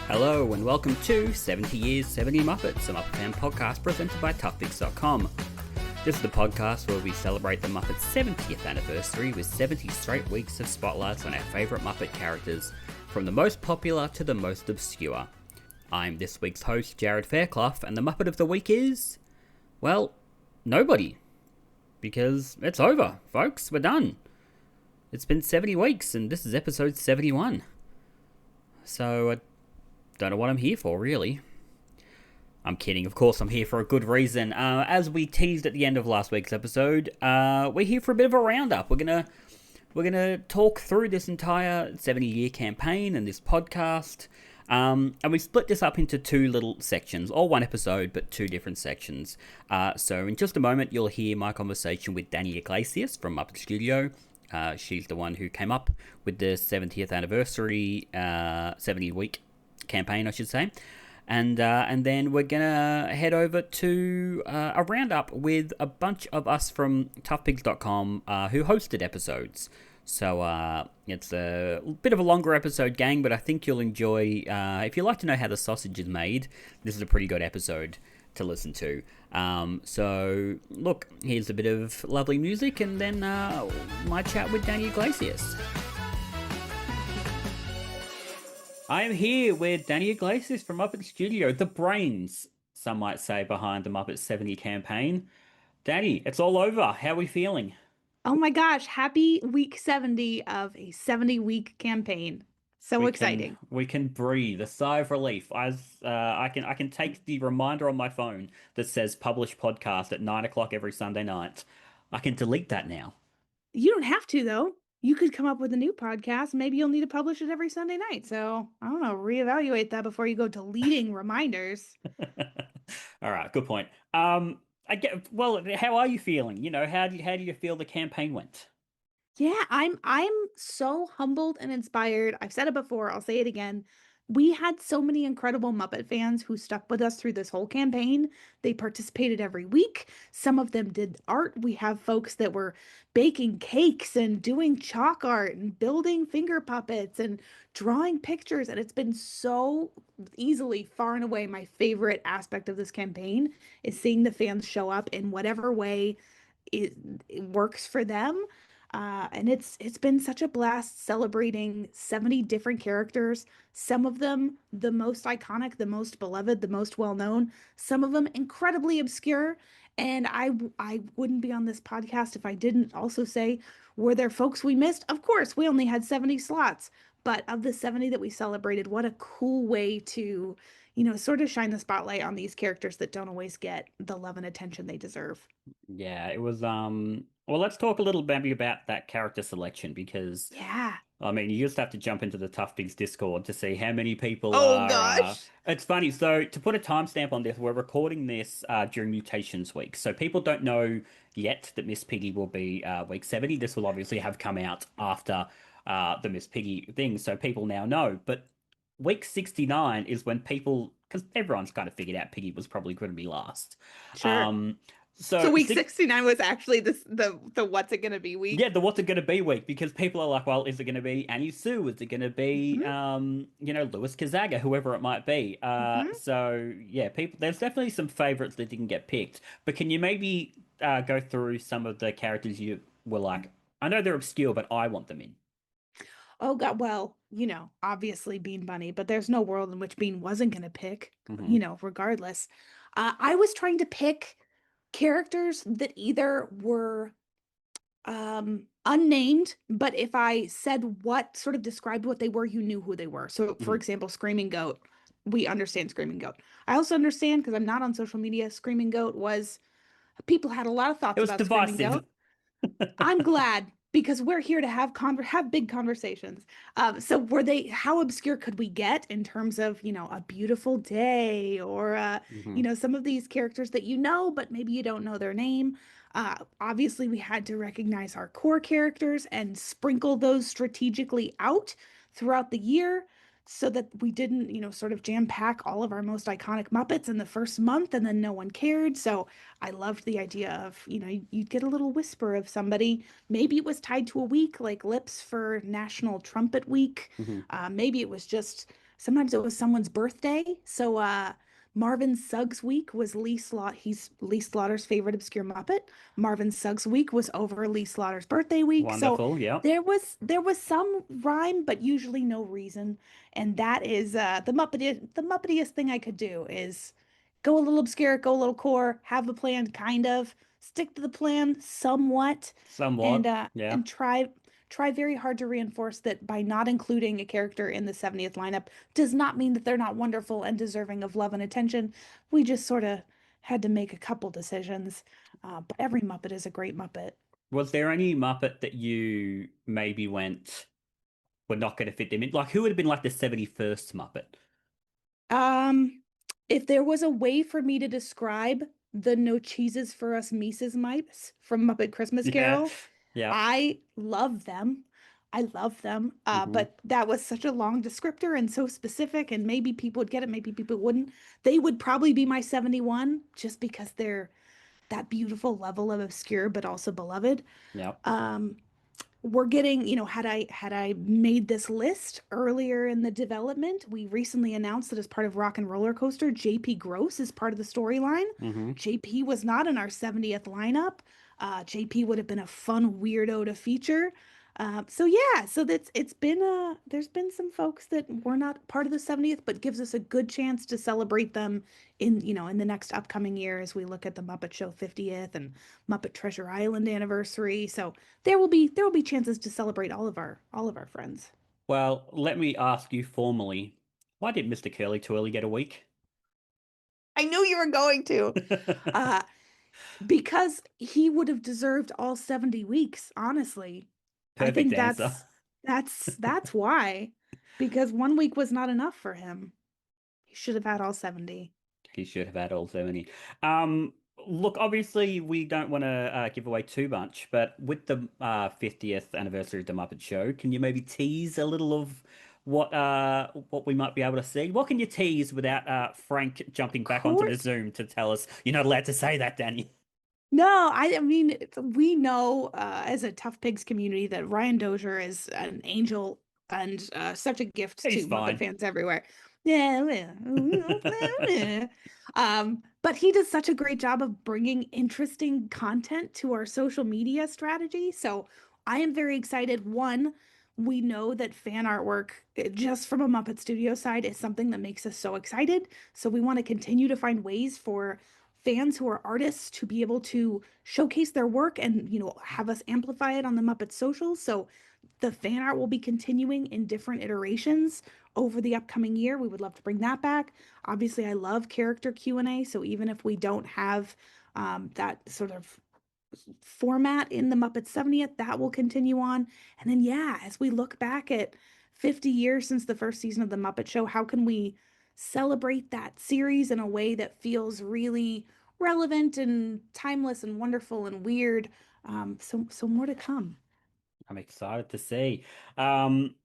Hello and welcome to 70 Years, 70 Muppets, a Muppet fan podcast presented by toughpigs.com. This is the podcast where we celebrate the Muppets' 70th anniversary with 70 straight weeks of spotlights on our favourite Muppet characters, from the most popular to the most obscure. I'm this week's host, Jared Fairclough, and the Muppet of the Week is, well, nobody. Because it's over, folks, we're done. It's been 70 weeks and this is episode 71. So, I don't know what I'm here for, really. I'm kidding, of course I'm here for a good reason. As we teased at the end of last week's episode, we're here for a bit of a roundup. We're gonna talk through this entire 70-year campaign and this podcast. And we split this up into two little sections, all one episode, but two different sections. So in just a moment, you'll hear my conversation with Danny Iglesias from Muppet Studio. She's the one who came up with the 70th anniversary, 70-week campaign, I should say. And then we're gonna head over to a roundup with a bunch of us from toughpigs.com who hosted episodes. So it's a bit of a longer episode, gang, but I think you'll enjoy. If you like to know how the sausage is made, this is a pretty good episode to listen to. So look, here's a bit of lovely music, and then my chat with Danny Iglesias. I am here with Danny Iglesias from Muppet Studio, the brains, some might say, behind the Muppet 70 campaign. Danny, it's all over. How are we feeling? Oh my gosh, happy week 70 of a 70-week campaign. So exciting. We can breathe, a sigh of relief. I can take the reminder on my phone that says publish podcast at 9 o'clock every Sunday night. I can delete that now. You don't have to, though. You could come up with a new podcast. Maybe you'll need to publish it every Sunday night. So, I don't know, reevaluate that before you go deleting reminders. All right, good point. Well, how are you feeling? You know, how do you feel the campaign went? Yeah, I'm so humbled and inspired. I've said it before, I'll say it again. We had so many incredible Muppet fans who stuck with us through this whole campaign. They participated every week. Some of them did art. We have folks that were baking cakes and doing chalk art and building finger puppets and drawing pictures. And it's been so easily, far and away, my favorite aspect of this campaign is seeing the fans show up in whatever way it works for them. And it's been such a blast celebrating 70 different characters, some of them the most iconic, the most beloved, the most well-known, some of them incredibly obscure. And I wouldn't be on this podcast if I didn't also say, were there folks we missed? Of course, we only had 70 slots, but of the 70 that we celebrated, what a cool way to, sort of shine the spotlight on these characters that don't always get the love and attention they deserve. Yeah, it was well, let's talk a little maybe about that character selection because Yeah. I mean, you just have to jump into the Tough Pigs Discord to see how many people Oh are. gosh. It's funny. So, to put a timestamp on this, we're recording this during Mutations Week. So, people don't know yet that Miss Piggy will be week 70. This will obviously have come out after the Miss Piggy thing. So, people now know. But week 69 is when people, because everyone's kind of figured out Piggy was probably going to be last. Sure. Um, So so, week 69 was actually the what's it gonna be yeah, week? the what's it going to be week because people are like, well, is it going to be Annie Sue? Is it going to be, Hmm. Louis Kazaga, whoever it might be? Hmm. So yeah, people, there's definitely some favorites that didn't get picked. But can you maybe go through some of the characters you were like, I know they're obscure, but I want them in. Oh God, well, obviously Bean Bunny, but there's no world in which Bean wasn't gonna pick, Hmm. regardless. I was trying to pick characters that either were unnamed, but if I said what sort of described what they were, you knew who they were. So, for Hmm. example, Screaming Goat, we understand Screaming Goat. I also understand because I'm not on social media, Screaming Goat was people had a lot of It thoughts was about Screaming divisive. Goat. I'm glad because we're here to have big conversations. So were they, how obscure could we get in terms of, A Beautiful Day or, Hmm. some of these characters that but maybe you don't know their name. Obviously, we had to recognize our core characters and sprinkle those strategically out throughout the year so that we didn't, sort of jam pack all of our most iconic Muppets in the first month and then no one cared. So I loved the idea of, you'd get a little whisper of somebody. Maybe it was tied to a week, like Lips for National Trumpet Week. Hmm. Maybe it was just sometimes it was someone's birthday. So Marvin Suggs Week was he's Lee Slaughter's favorite obscure Muppet. Marvin Suggs Week was over Lee Slaughter's birthday week. So Wonderful. Yeah. there was some rhyme, but usually no reason. And that is the muppetiest thing I could do is go a little obscure, go a little core, have a plan, kind of, stick to the plan somewhat, and Somewhat. uh Yeah. and try very hard to reinforce that by not including a character in the 70th lineup does not mean that they're not wonderful and deserving of love and attention. We just sort of had to make a couple decisions. But every Muppet is a great Muppet. Was there any Muppet that you maybe went, we're not going to fit them in? Like, who would have been like the 71st Muppet? Um, if there was a way for me to describe the No Cheeses for Us Mises Mites from Muppet Christmas Yeah. Carol, Yeah. I love them. I love them. Hmm. But that was such a long descriptor and so specific, and maybe people would get it, maybe people wouldn't. They would probably be my 71 just because they're that beautiful level of obscure but also beloved. Yeah. Um, we're getting, had I made this list earlier in the development, we recently announced that as part of Rock and Roller Coaster, JP Gross is part of the storyline. Hmm. JP was not in our 70th lineup. JP would have been a fun weirdo to feature. So yeah, so that's it's been there's been some folks that were not part of the 70th, but gives us a good chance to celebrate them in the next upcoming year as we look at the Muppet Show 50th and Muppet Treasure Island anniversary. So there will be chances to celebrate all of our friends. Well, let me ask you formally, why did Mr. Curly Twirly get a week? I knew you were going to. Uh, because he would have deserved all 70 weeks, honestly. I Perfect think answer. that's why. Because 1 week was not enough for him. He should have had all 70. He should have had all 70. Um, Look, obviously, we don't want to give away too much, but with the 50th anniversary of the Muppet Show, can you maybe tease a little of what we might be able to see? What can you tease without Frank jumping back onto the Course. Zoom to tell us you're not allowed to say that, Danny? No, I mean, we know as a Tough Pigs community that Ryan Dozier is an angel and such a gift He's to Muppet fine. fans everywhere. Yeah, yeah. But he does such a great job of bringing interesting content to our social media strategy. So I am very excited. One, we know that fan artwork, just from a Muppet Studio side, is something that makes us so excited. So we want to continue to find ways for fans who are artists to be able to showcase their work and have us amplify it on the Muppet socials. So the fan art will be continuing in different iterations over the upcoming year. We would love to bring that back. Obviously, I love character Q&A, so even if we don't have that sort of format in the Muppet 70th, that will continue on. And then, yeah, as we look back at 50 years since the first season of The Muppet Show, how can we celebrate that series in a way that feels really relevant and timeless and wonderful and weird? So more to come. I'm excited to see. Um,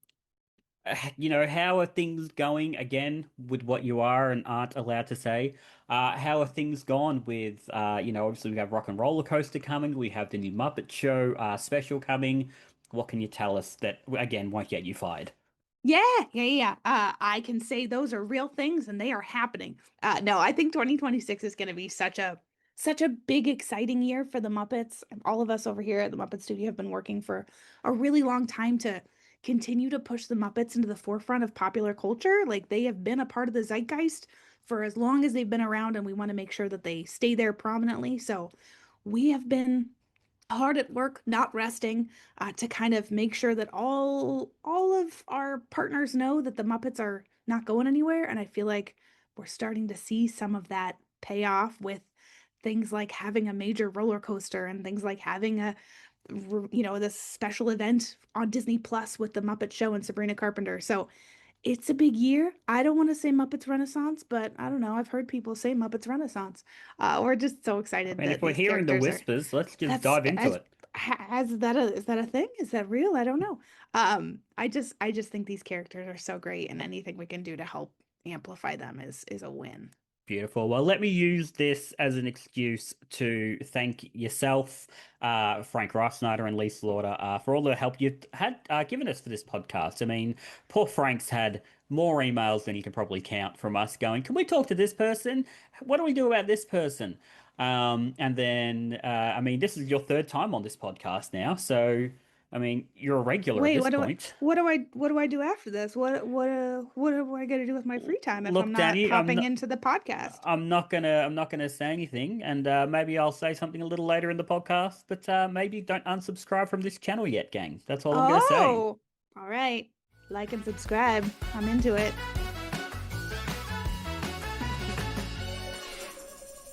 how are things going again with what you are and aren't allowed to say? How are things gone with, obviously we have Rock and Roller Coaster coming, we have the new Muppet Show special coming. What can you tell us that, again, won't get you fired? Yeah, yeah, yeah. I can say those are real things and they are happening. No, I think 2026 is going to be such a big, exciting year for the Muppets. All of us over here at the Muppet Studio have been working for a really long time to continue to push the Muppets into the forefront of popular culture. Like they have been a part of the zeitgeist for as long as they've been around, and we want to make sure that they stay there prominently. So we have been hard at work, not resting, to kind of make sure that all of our partners know that the Muppets are not going anywhere. And I feel like we're starting to see some of that pay off with things like having a major roller coaster and things like having this special event on Disney Plus with the Muppet Show and Sabrina Carpenter. So it's a big year. I don't want to say Muppets Renaissance, but I don't know. I've heard people say Muppets Renaissance. We're just so I excited mean, if that we're these hearing the characters are whispers, let's just that's dive into as it. is that a thing? Is that real? I don't know. I just think these characters are so great, and anything we can do to help amplify them is a win. Beautiful. Well, let me use this as an excuse to thank yourself, Frank Reisnider and Lee Slaughter, for all the help you've had given us for this podcast. I mean, poor Frank's had more emails than you can probably count from us going, can we talk to this person? What do we do about this person? And then, I mean, this is your third time on this podcast now. So, I mean, you're a regular at Wait, this point. what do I do after this? What do I got to do with my free time if I'm Look, not Danny, popping into the podcast? I'm not gonna say anything, and maybe I'll say something a little later in the podcast. But maybe don't unsubscribe from this channel yet, gang. That's all I'm gonna say. Oh, all right. Like and subscribe. I'm into it.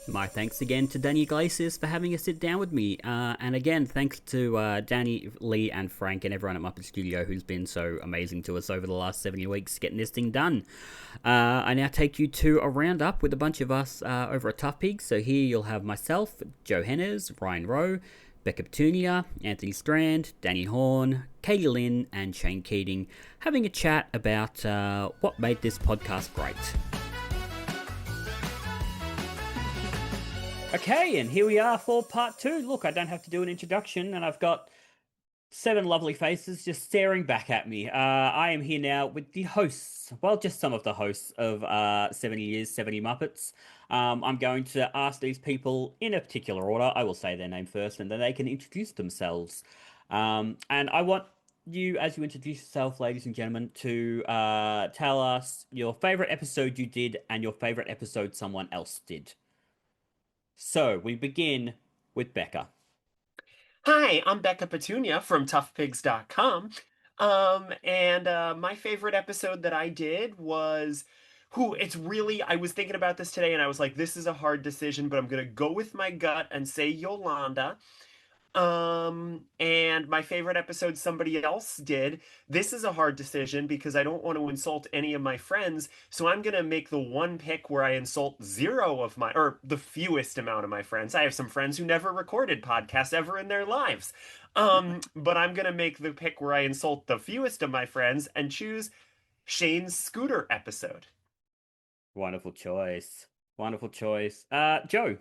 My thanks again to Danny Iglesias for having a sit down with me. And again, thanks to Danny, Lee, and Frank, and everyone at Muppet Studio who's been so amazing to us over the last 70 weeks getting this thing done. I now take you to a roundup with a bunch of us over at Tough Pigs. So here you'll have myself, Joe Henners, Ryan Rowe, Becca Petunia, Anthony Strand, Danny Horn, Katie Lynn, and Shane Keating having a chat about what made this podcast great. Okay, and here we are for part two. Look, I don't have to do an introduction, and I've got seven lovely faces just staring back at me. I am here now with the hosts, well, just some of the hosts of 70 Years, 70 Muppets. I'm going to ask these people in a particular order. I will say their name first, and then they can introduce themselves. And I want you, as you introduce yourself, ladies and gentlemen, to tell us your favorite episode you did and your favorite episode someone else did. So we begin with Becca. Hi, I'm Becca Petunia from toughpigs.com. And my favorite episode that I did was I was thinking about this today and I was like, this is a hard decision, but I'm gonna go with my gut and say Yolanda. And my favorite episode somebody else did. This is a hard decision because I don't want to insult any of my friends, so I'm gonna make the one pick where I insult zero of my, or the fewest amount of my friends. I have some friends who never recorded podcasts ever in their lives. But I'm gonna make the pick where I insult the fewest of my friends and choose Shane's scooter episode. Wonderful choice. Wonderful choice. Joe.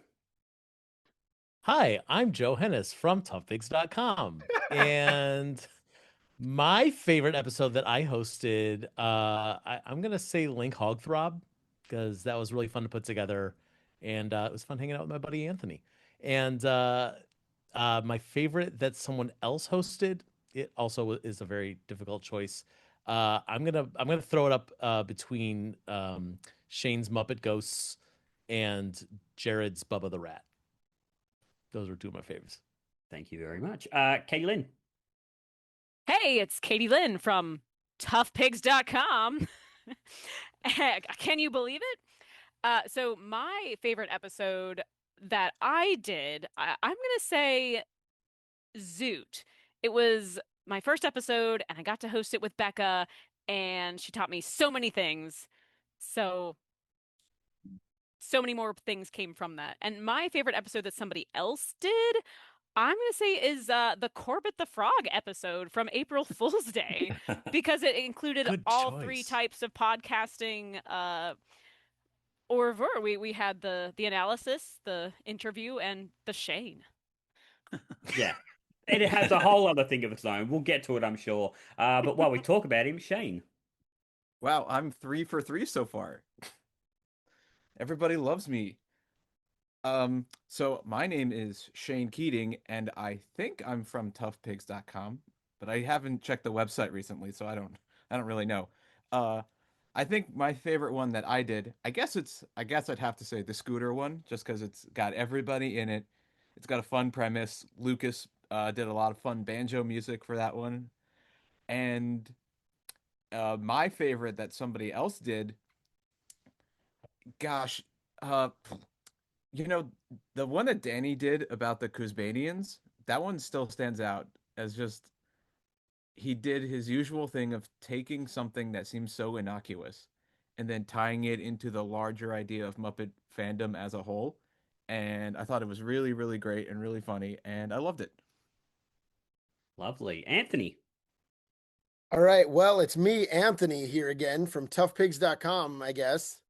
Hi, I'm Joe Hennis from toughpigs.com. And my favorite episode that I hosted, I'm going to say Link Hogthrob, because that was really fun to put together. And it was fun hanging out with my buddy Anthony. And my favorite that someone else hosted, it also is a very difficult choice. I'm gonna throw it up between Shane's Muppet Ghosts and Jared's Bubba the Rat. Those are two of my favorites. Thank you very much. Katie Lynn. Hey, it's Katie Lynn from toughpigs.com. Can you believe it? So my favorite episode that I did, I'm going to say Zoot. It was my first episode, and I got to host it with Becca, and she taught me so many things. So many more things came from that. And my favorite episode that somebody else did, I'm going to say is the Corbett the Frog episode from April Fool's Day, because it included Good all choice. three types of podcasting au revoir. We had the analysis, the interview, and the Shane. Yeah. And it has a whole other thing of its own. We'll get to it, I'm sure. But while we talk about him, Shane. Wow, I'm 3 for 3 so far. Everybody loves me. So my name is Shane Keating, and I think I'm from toughpigs.com, but I haven't checked the website recently, so I don't really know. I think my favorite one that I did, I guess I'd have to say the scooter one, just because it's got everybody in it. It's got a fun premise. Lucas did a lot of fun banjo music for that one. And my favorite that somebody else did, gosh, uh, the one that Danny did about the Kuzbanians, that one still stands out as just he did his usual thing of taking something that seems so innocuous and then tying it into the larger idea of Muppet fandom as a whole. And I thought it was really, really great and really funny, and I loved it. Lovely. Anthony. All right. Well, it's me, Anthony, here again from toughpigs.com, I guess.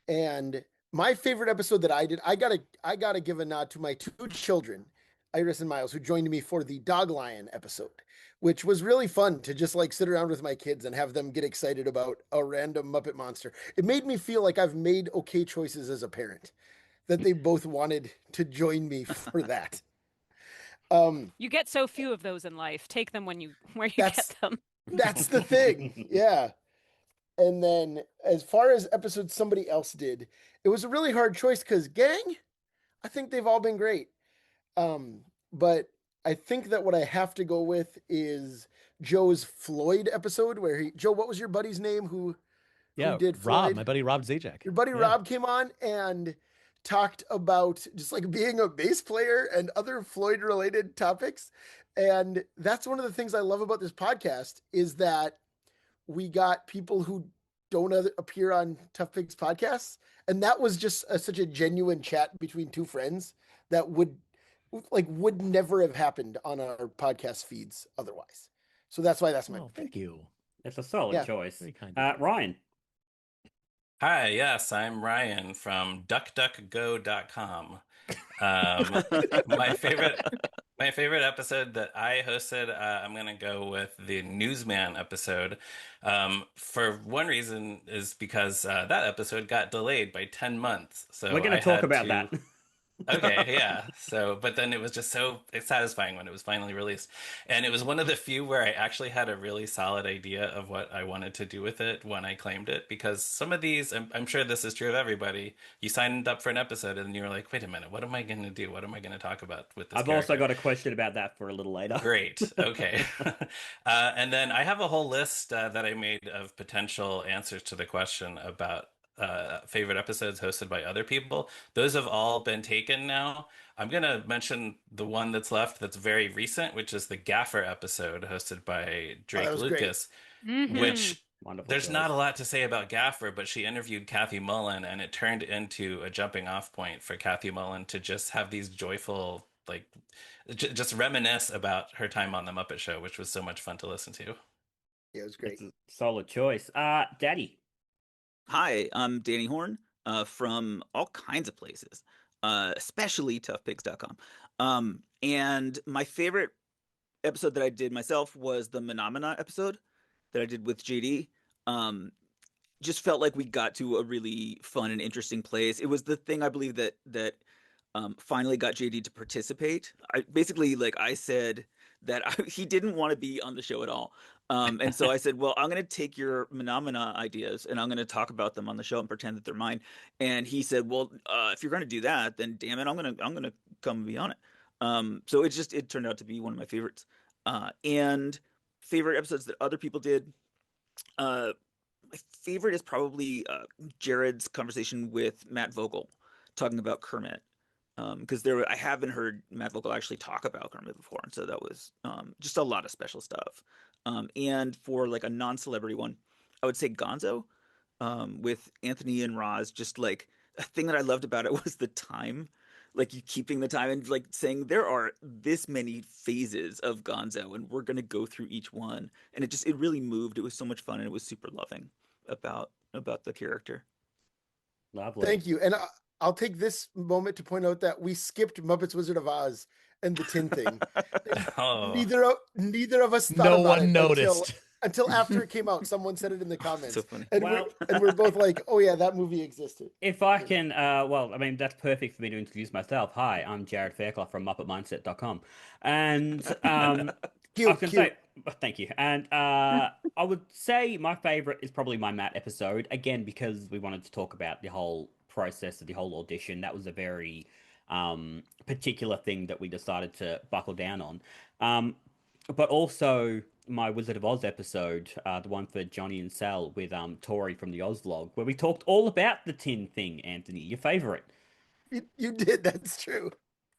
And my favorite episode that I did, I gotta give a nod to my two children, Iris and Miles, who joined me for the Dog Lion episode, which was really fun to just like sit around with my kids and have them get excited about a random Muppet monster. It made me feel like I've made okay choices as a parent, that they both wanted to join me for that. You get so few of those in life. Take them where you That's get them. that's the thing. Yeah. And then as far as episodes somebody else did, it was a really hard choice because gang, I think they've all been great. But I think that what I have to go with is Joe's Floyd episode where Joe, what was your buddy's name who did Rob, Floyd? my buddy Rob Zajac. Your buddy Yeah. Rob came on and talked about just like being a bass player and other Floyd related topics. And that's one of the things I love about this podcast is that we got people who don't appear on Tough Pigs podcasts. And that was just such a genuine chat between two friends that would never have happened on our podcast feeds otherwise. So that's why that's my pick. Thank you. It's a solid Yeah. choice. Very kind of you. Ryan. Hi, yes, I'm Ryan from duckduckgo.com. My favorite episode that I hosted, I'm gonna go with the Newsman episode. For one reason is because that episode got delayed by 10 months. So We're going to talk about that. Okay, yeah. So, but then it was just so satisfying when it was finally released. And it was one of the few where I actually had a really solid idea of what I wanted to do with it when I claimed it. Because some of these, I'm sure this is true of everybody, you signed up for an episode and you were like, wait a minute, what am I going to do? What am I going to talk about with this I've also got a question about that for a little later. Great. Okay. And then I have a whole list that I made of potential answers to the question about favorite episodes hosted by other people. Those have all been taken now. I'm going to mention the one that's left that's very recent, which is the Gaffer episode hosted by Drake Lucas, which Wonderful there's choice. not a lot to say about Gaffer, but she interviewed Kathy Mullen and it turned into a jumping off point for Kathy Mullen to just have these joyful, like, just reminisce about her time on The Muppet Show, which was so much fun to listen to. Yeah, it was great. It's a solid choice. Daddy. Hi, I'm Danny Horn from all kinds of places, especially toughpigs.com. And my favorite episode that I did myself was the Menomina episode that I did with JD. Just felt like we got to a really fun and interesting place. It was the thing I believe that finally got JD to participate. I said that he didn't want to be on the show at all. And so I said, well, I'm going to take your Menomina ideas and I'm going to talk about them on the show and pretend that they're mine. And he said, well, if you're going to do that, then damn it, I'm going to come and be on it. So it turned out to be one of my favorites. And favorite episodes that other people did. My favorite is probably Jared's conversation with Matt Vogel talking about Kermit. Because I haven't heard Matt Vogel actually talk about Kermit before, and so that was just a lot of special stuff. And for like a non-celebrity one, I would say Gonzo with Anthony and Roz. Just like a thing that I loved about it was the time, like you keeping the time and like saying there are this many phases of Gonzo, and we're gonna go through each one. And it really moved. It was so much fun, and it was super loving about the character. Lovely. Thank you. And I'll take this moment to point out that we skipped Muppets Wizard of Oz and the tin thing. Oh. Neither of us thought No about one it noticed. until after it came out. Someone said it in the comments. So funny. And, Well- we're both like, oh yeah, that movie existed. If I can, that's perfect for me to introduce myself. Hi, I'm Jared Fairclough from MuppetMindset.com. And I Cute, can cute. say, thank you. And I would say my favorite is probably my Matt episode, again, because we wanted to talk about the whole process of the whole audition. That was a very particular thing that we decided to buckle down on. But also my Wizard of Oz episode, the one for Johnny and Sal with Tori from the Oz vlog, where we talked all about the tin thing, Anthony, your favorite. You did, that's true.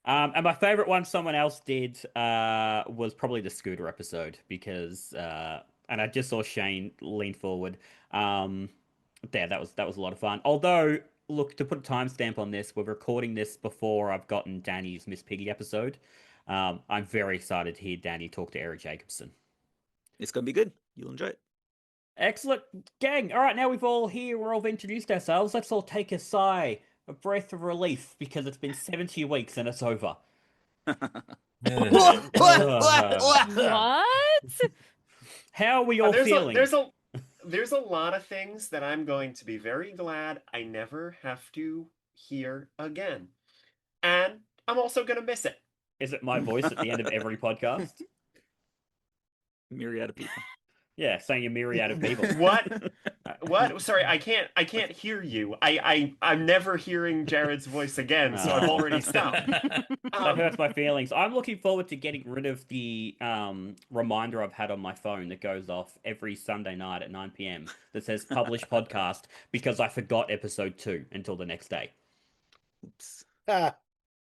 And my favorite one someone else did was probably the scooter episode because, and I just saw Shane lean forward. That was a lot of fun. Although, look, to put a timestamp on this, we're recording this before I've gotten Danny's Miss Piggy episode. I'm very excited to hear Danny talk to Eric Jacobson. It's gonna be good. You'll enjoy it. Excellent, gang. All right, now we're all introduced ourselves. Let's all take a sigh a breath of relief because it's been 70 weeks and it's over. Ugh. What? How are we all feeling? There's a lot of things that I'm going to be very glad I never have to hear again. And I'm also going to miss it. Is it my voice at the end of every podcast? Myriad of people. Yeah, saying a myriad of people. What? What? Sorry, I can't hear you. I'm never hearing Jared's voice again, so I've already stopped. That hurts my feelings. I'm looking forward to getting rid of the reminder I've had on my phone that goes off every Sunday night at 9 p.m. that says publish podcast because I forgot episode 2 until the next day. Oops.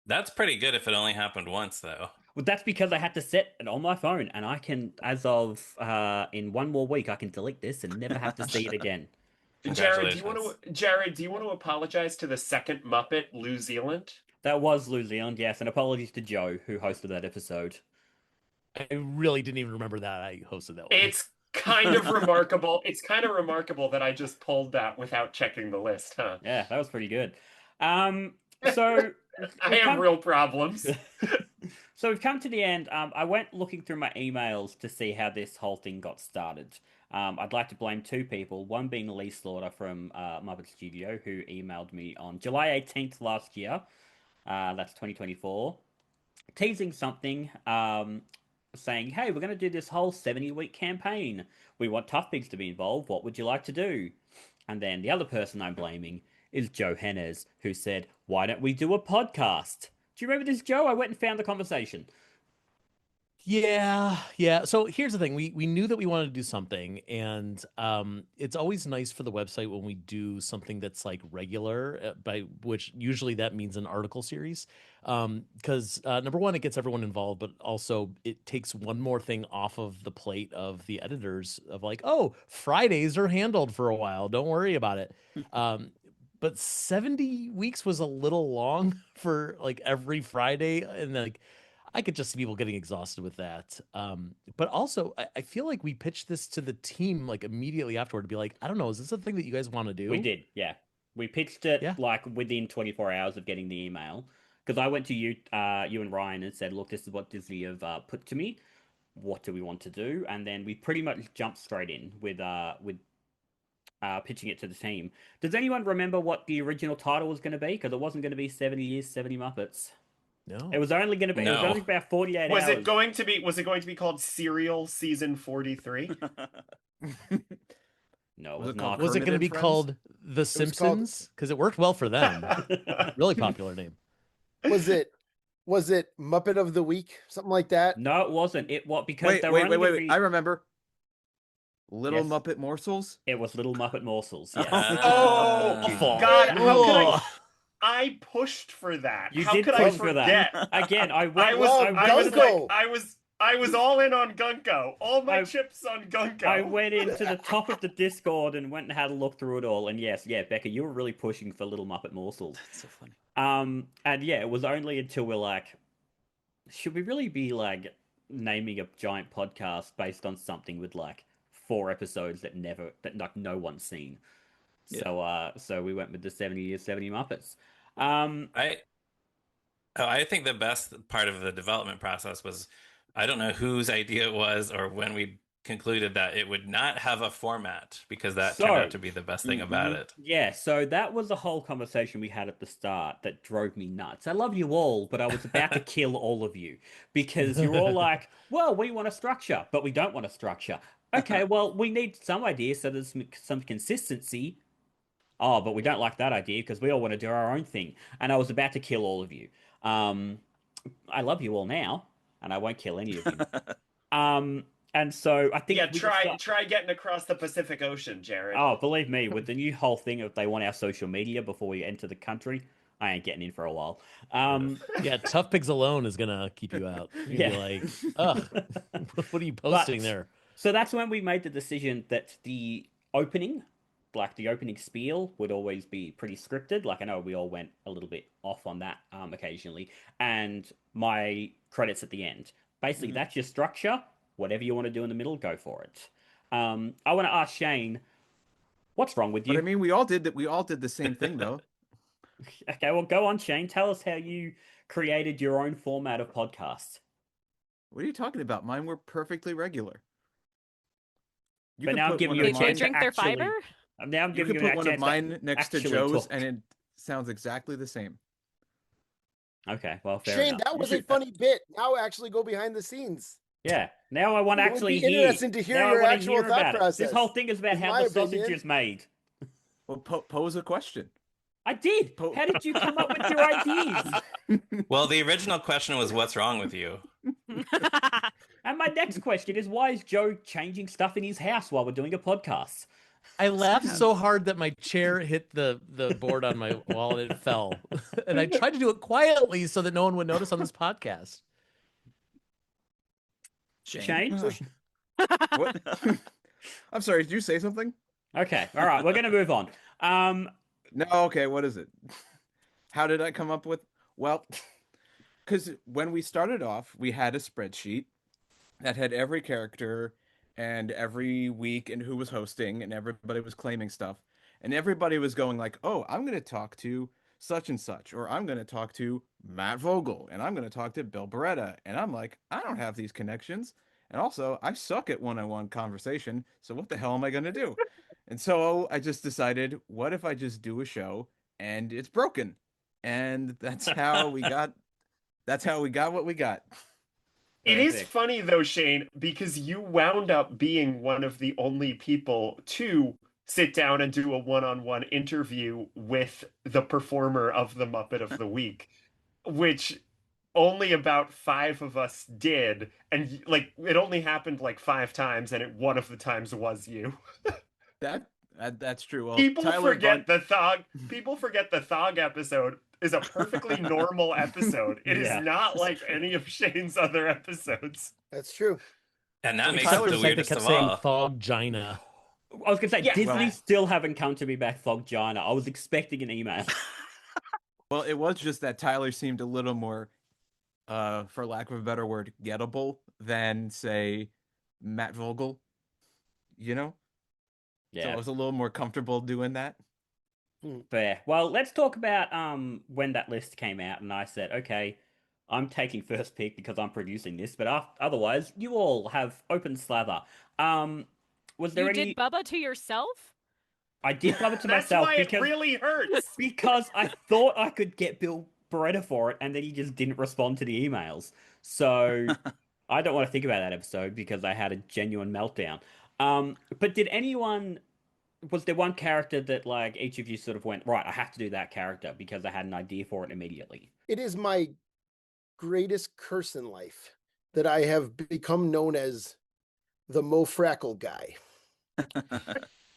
That's pretty good if it only happened once, though. Well, that's because I had to set it on my phone, and I can, as of in one more week, I can delete this and never have to see it again. Jared, do you want to apologize to the second Muppet, New Zealand? That was New Zealand, yes, and apologies to Joe, who hosted that episode. I really didn't even remember that I hosted that one. It's kind of remarkable. It's kind of remarkable that I just pulled that without checking the list, huh? Yeah, that was pretty good. So I have real problems. So we've come to the end. I went looking through my emails to see how this whole thing got started. I'd like to blame 2 people, one being Lee Slaughter from Muppet Studio, who emailed me on July 18th last year. That's 2024. Teasing something, saying, hey, we're going to do this whole 70-week campaign. We want Tough Pigs to be involved. What would you like to do? And then the other person I'm blaming is Joe Hennes, who said, why don't we do a podcast? Do you remember this, Joe? I went and found the conversation. Yeah. So here's the thing. We knew that we wanted to do something, and it's always nice for the website when we do something that's like regular, by which usually that means an article series. Because number one, it gets everyone involved, but also it takes one more thing off of the plate of the editors of like, oh, Fridays are handled for a while. Don't worry about it. But 70 weeks was a little long for like every Friday, and like I could just see people getting exhausted with that. But also, I feel like we pitched this to the team like immediately afterward to be like, I don't know, is this a thing that you guys want to do? We did, yeah. We pitched it like within 24 hours of getting the email, because I went to you and Ryan and said, look, this is what Disney have put to me. What do we want to do? And then we pretty much jumped straight in with pitching it to the team. Does anyone remember what the original title was going to be? Because it wasn't going to be 70 Years, 70 Muppets. No. It was only going to be. No. It was only about 48 Was hours. it going to be called Serial Season 43? No, it Was was it not. called Was it going to Kermit be and Friends? called The Simpsons? Because it worked well for them. Really popular name. Was it Muppet of the Week? Something like that? No, it wasn't. It what because Wait, they were only gonna wait. be- I remember. Little Yes. Muppet Morsels? It was Little Muppet Morsels. Yes. Oh, God! How could I pushed for that. You How did could push I for forget? that. Again, I I went. was, Well, I was Gunko. like, I was all in on Gunko. All my chips on Gunko. I went into the top of the Discord and went and had a look through it all. And yes, Becca, you were really pushing for Little Muppet Morsels. That's so funny. And yeah, it was only until we're like, should we really be like naming a giant podcast based on something with like 4 episodes that like no one's seen? Yeah. So we went with the 70 Years, 70 Muppets. I think the best part of the development process was, I don't know whose idea it was or when we concluded that it would not have a format, because that turned out to be the best thing about it. Yeah, so that was the whole conversation we had at the start that drove me nuts. I love you all, but I was about to kill all of you because you're all like, well, we want a structure, but we don't want a structure. Okay, well, we need some idea so there's some consistency. Oh, but we don't like that idea because we all want to do our own thing. And I was about to kill all of you. I love you all now, and I won't kill any of you. And so I think try getting across the Pacific Ocean, Jared. Oh, believe me, with the new whole thing of they want our social media before we enter the country, I ain't getting in for a while. Yeah, Tough Pigs alone is gonna keep you out. You'd be like, ugh, what are you posting there? So that's when we made the decision that the opening spiel would always be pretty scripted. Like I know we all went a little bit off on that occasionally, and my credits at the end. Basically, that's your structure. Whatever you want to do in the middle, go for it. I want to ask Shane, what's wrong with you? But I mean, we all did that. We all did the same thing, though. Okay, well, go on, Shane. Tell us how you created your own format of podcast. What are you talking about? Mine were perfectly regular. You But could now I'm put giving one you of a Did you chance mine. to drink their actually. fiber? Now I'm You giving could you a put one of chance to mine next to actually Joe's, talk. and it sounds exactly the same. Okay, well, fair Shane, enough. that was a funny bit. Now actually go behind the scenes. Yeah. Now I want to It would be actually hear. interesting to hear Now I your want to actual hear thought about it. This whole process, thing is about is how my the sausage opinion. is made. Well, pose a question. I did. Po- How did you come up with your ideas? Well, the original question was, "What's wrong with you?" And my next question is, why is Joe changing stuff in his house while we're doing a podcast? I laughed so hard that my chair hit the board on my wall and it fell. And I tried to do it quietly so that no one would notice on this podcast. Shane? So What? I'm sorry. Did you say something? Okay, all right, we're going to move on. No. Okay. What is it? How did I come up with? Well, because when we started off, we had a spreadsheet that had every character and every week and who was hosting, and everybody was claiming stuff, and everybody was going like, "Oh, I'm going to talk to such and such, or I'm going to talk to Matt Vogel, and I'm going to talk to Bill Beretta," and I'm like, I don't have these connections, and also I suck at one-on-one conversation, so what the hell am I going to do? And so I just decided, what if I just do a show and it's broken, and that's how we got what we got. It is Perfect. funny though, Shane, because you wound up being one of the only people to sit down and do a one-on-one interview with the performer of the Muppet of the Week, which only about five of us did, and like it only happened like five times, and one of the times was you. That, that's true. Well, People Tyler forget Bunt. the Thog. People forget the Thog episode is a perfectly normal episode. It is Yeah. not like any of Shane's other episodes. that's true. And that Well, makes Except it for the the fact they weirdest kept of saying all. Thoggina. I was going to say, Yeah, Disney well- still haven't come to me back, Thoggina. I was expecting an email. Well, it was just that Tyler seemed a little more, for lack of a better word, gettable than say Matt Vogel. You know, so I Yeah, was a little more comfortable doing that. fair. Well, let's talk about when that list came out, and I said, okay, I'm taking first pick because I'm producing this, but otherwise, you all have open slather. Was there You any? did Bubba to yourself? I did love it to that's myself why it because really hurts. because I thought I could get Bill Beretta for it, and then he just didn't respond to the emails. So I don't want to think about that episode because I had a genuine meltdown. But did anyone? Was there one character that like each of you sort of went right? I have to do that character because I had an idea for it immediately. It is my greatest curse in life that I have become known as the Mo Frackle guy.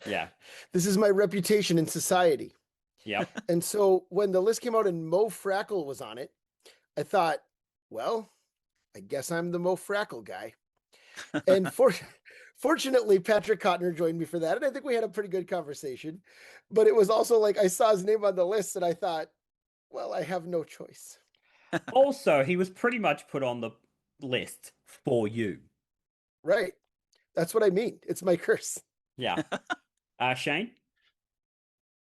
Yeah. This is my reputation in society. Yep. And so when the list came out and Mo Frackle was on it, I thought, well, I guess I'm the Mo Frackle guy. And fortunately, Patrick Cotner joined me for that. And I think we had a pretty good conversation. But it was also like I saw his name on the list and I thought, well, I have no choice. Also, he was pretty much put on the list for you. Right. That's what I mean. It's my curse. Yeah. Shane?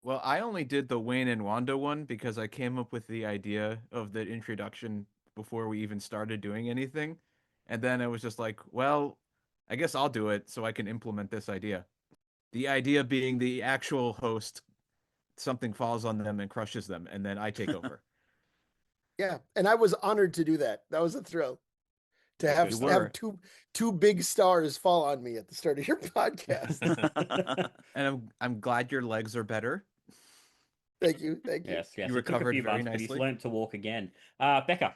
Well, I only did the Wayne and Wanda one because I came up with the idea of the introduction before we even started doing anything. And then it was just like, well, I guess I'll do it so I can implement this idea. The idea being the actual host, something falls on them and crushes them, and then I take over. Yeah. And I was honored to do that. That was a thrill to have, You to were. have two big stars fall on me at the start of your podcast. And I'm glad your legs are better. Thank you. Thank you. Yes, yes. You It took a recovered few very months, but he's nicely. learned to walk again. Becca?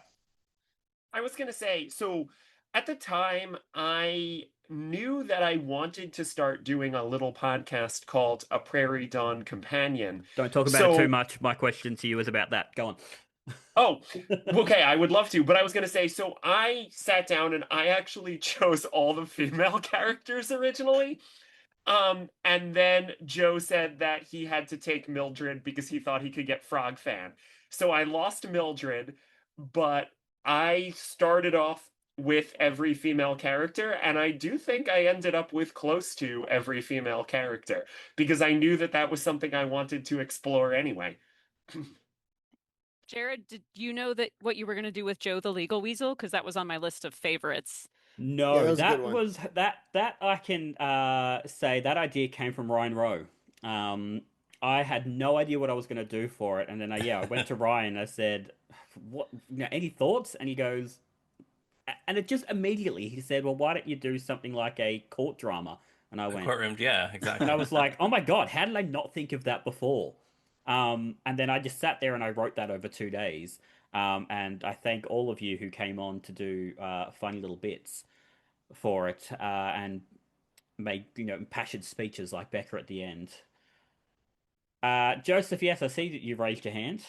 I was going to say, so at the time, I knew that I wanted to start doing a little podcast called A Prairie Dawn Companion. Don't talk about it too much. My question to you is about that. Go on. Oh, okay, I would love to, but I was going to say, so I sat down and I actually chose all the female characters originally. And then Joe said that he had to take Mildred because he thought he could get Frog Fan. So I lost Mildred, but I started off with every female character, and I do think I ended up with close to every female character because I knew that that was something I wanted to explore anyway. Jared, did you know that what you were going to do with Joe the Legal Weasel? Because that was on my list of favorites. Yeah, that No, was a good that one. was that I can say that idea came from Ryan Rowe. Um, I had no idea what I was going to do for it, and then I went to Ryan. I said, "What? Any thoughts?" And he goes, and it just immediately he said, "Well, why don't you do something like a court drama?" And I A went, courtroom, yeah, and I exactly. was like, "Oh my God, how did I not think of that before?" And then I just sat there and I wrote that over 2 days. And I thank all of you who came on to do funny little bits for it and made impassioned speeches like Becca at the end. Joseph, yes, I see that you've raised your hand.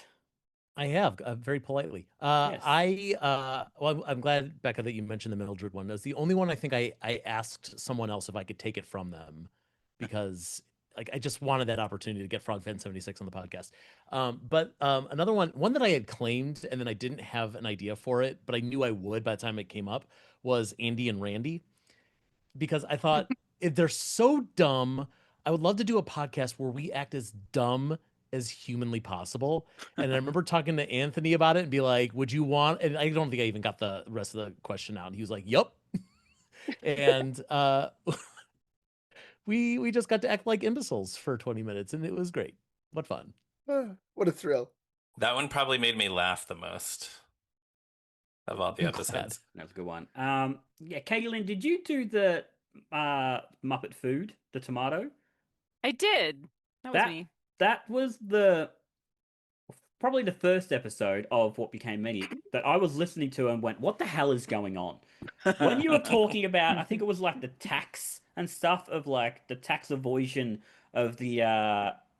I have very politely. Yes. I'm glad, Becca, that you mentioned the Mildred one. That's the only one I think I asked someone else if I could take it from them because like I just wanted that opportunity to get Frogfan 76 on the podcast. But another one that I had claimed and then I didn't have an idea for it, but I knew I would by the time it came up was Andy and Randy because I thought if they're so dumb, I would love to do a podcast where we act as dumb as humanly possible. And I remember talking to Anthony about it and be like, "Would you want?" And I don't think I even got the rest of the question out. And he was like, "Yup." And we just got to act like imbeciles for 20 minutes, and it was great. What fun! What a thrill. That one probably made me laugh the most of all the I'm glad. episodes. That was a good one. Yeah, Katie Lynn, did you do the Muppet food, the tomato? I did. That was That me. that was the probably the first episode of what became many that I was listening to and went, "What the hell is going on?" When you were talking about, I think it was like the tax and stuff of like the tax avoidance of the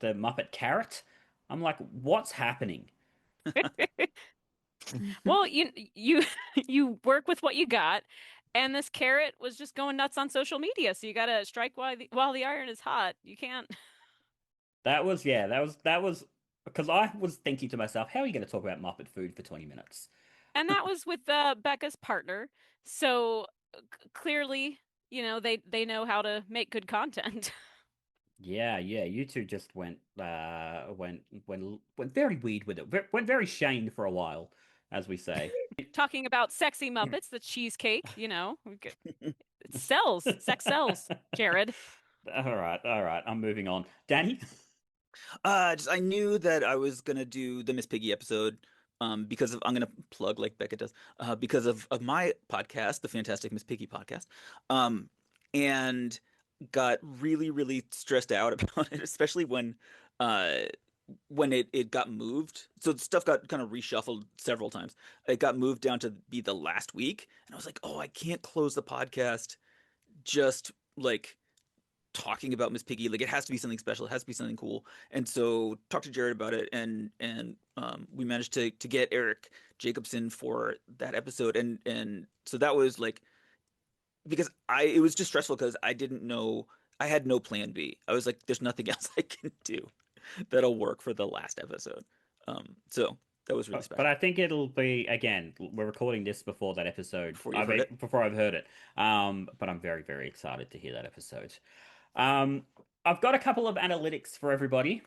Muppet carrot. I'm like, what's happening? Well, you you work with what you got, and this carrot was just going nuts on social media. So you got to strike while the iron is hot. You can't. That was because I was thinking to myself, how are you going to talk about Muppet food for 20 minutes? And that was with Becca's partner. So clearly, they know how to make good content. Yeah, yeah, you two just went very weird with it. Went very Shane for a while, as we say. Talking about sexy Muppets, the cheesecake, it sells. Sex sells, Jared. All right, I'm moving on. Danny? I knew that I was gonna do the Miss Piggy episode, because of I'm gonna plug like Becca does, because of my podcast, the Fantastic Miss Piggy podcast, and got really really stressed out about it, especially uh, when it got moved. So the stuff got kind of reshuffled several times. It got moved down to be the last week, and I was like, oh, I can't close the podcast just like talking about Miss Piggy. Like it has to be something special. It has to be something cool. And so talked to Jared about it, and we managed to get Eric Jacobson for that episode. And so that was like because I it was just stressful because I didn't know I had no plan B. I was like, there's nothing else I can do that'll work for the last episode. So that was really But special. I think it'll be again. We're recording this before that episode. Before I you've heard mean, it. before I've heard it. But I'm very, very excited to hear that episode. Um, I've got a couple of analytics for everybody.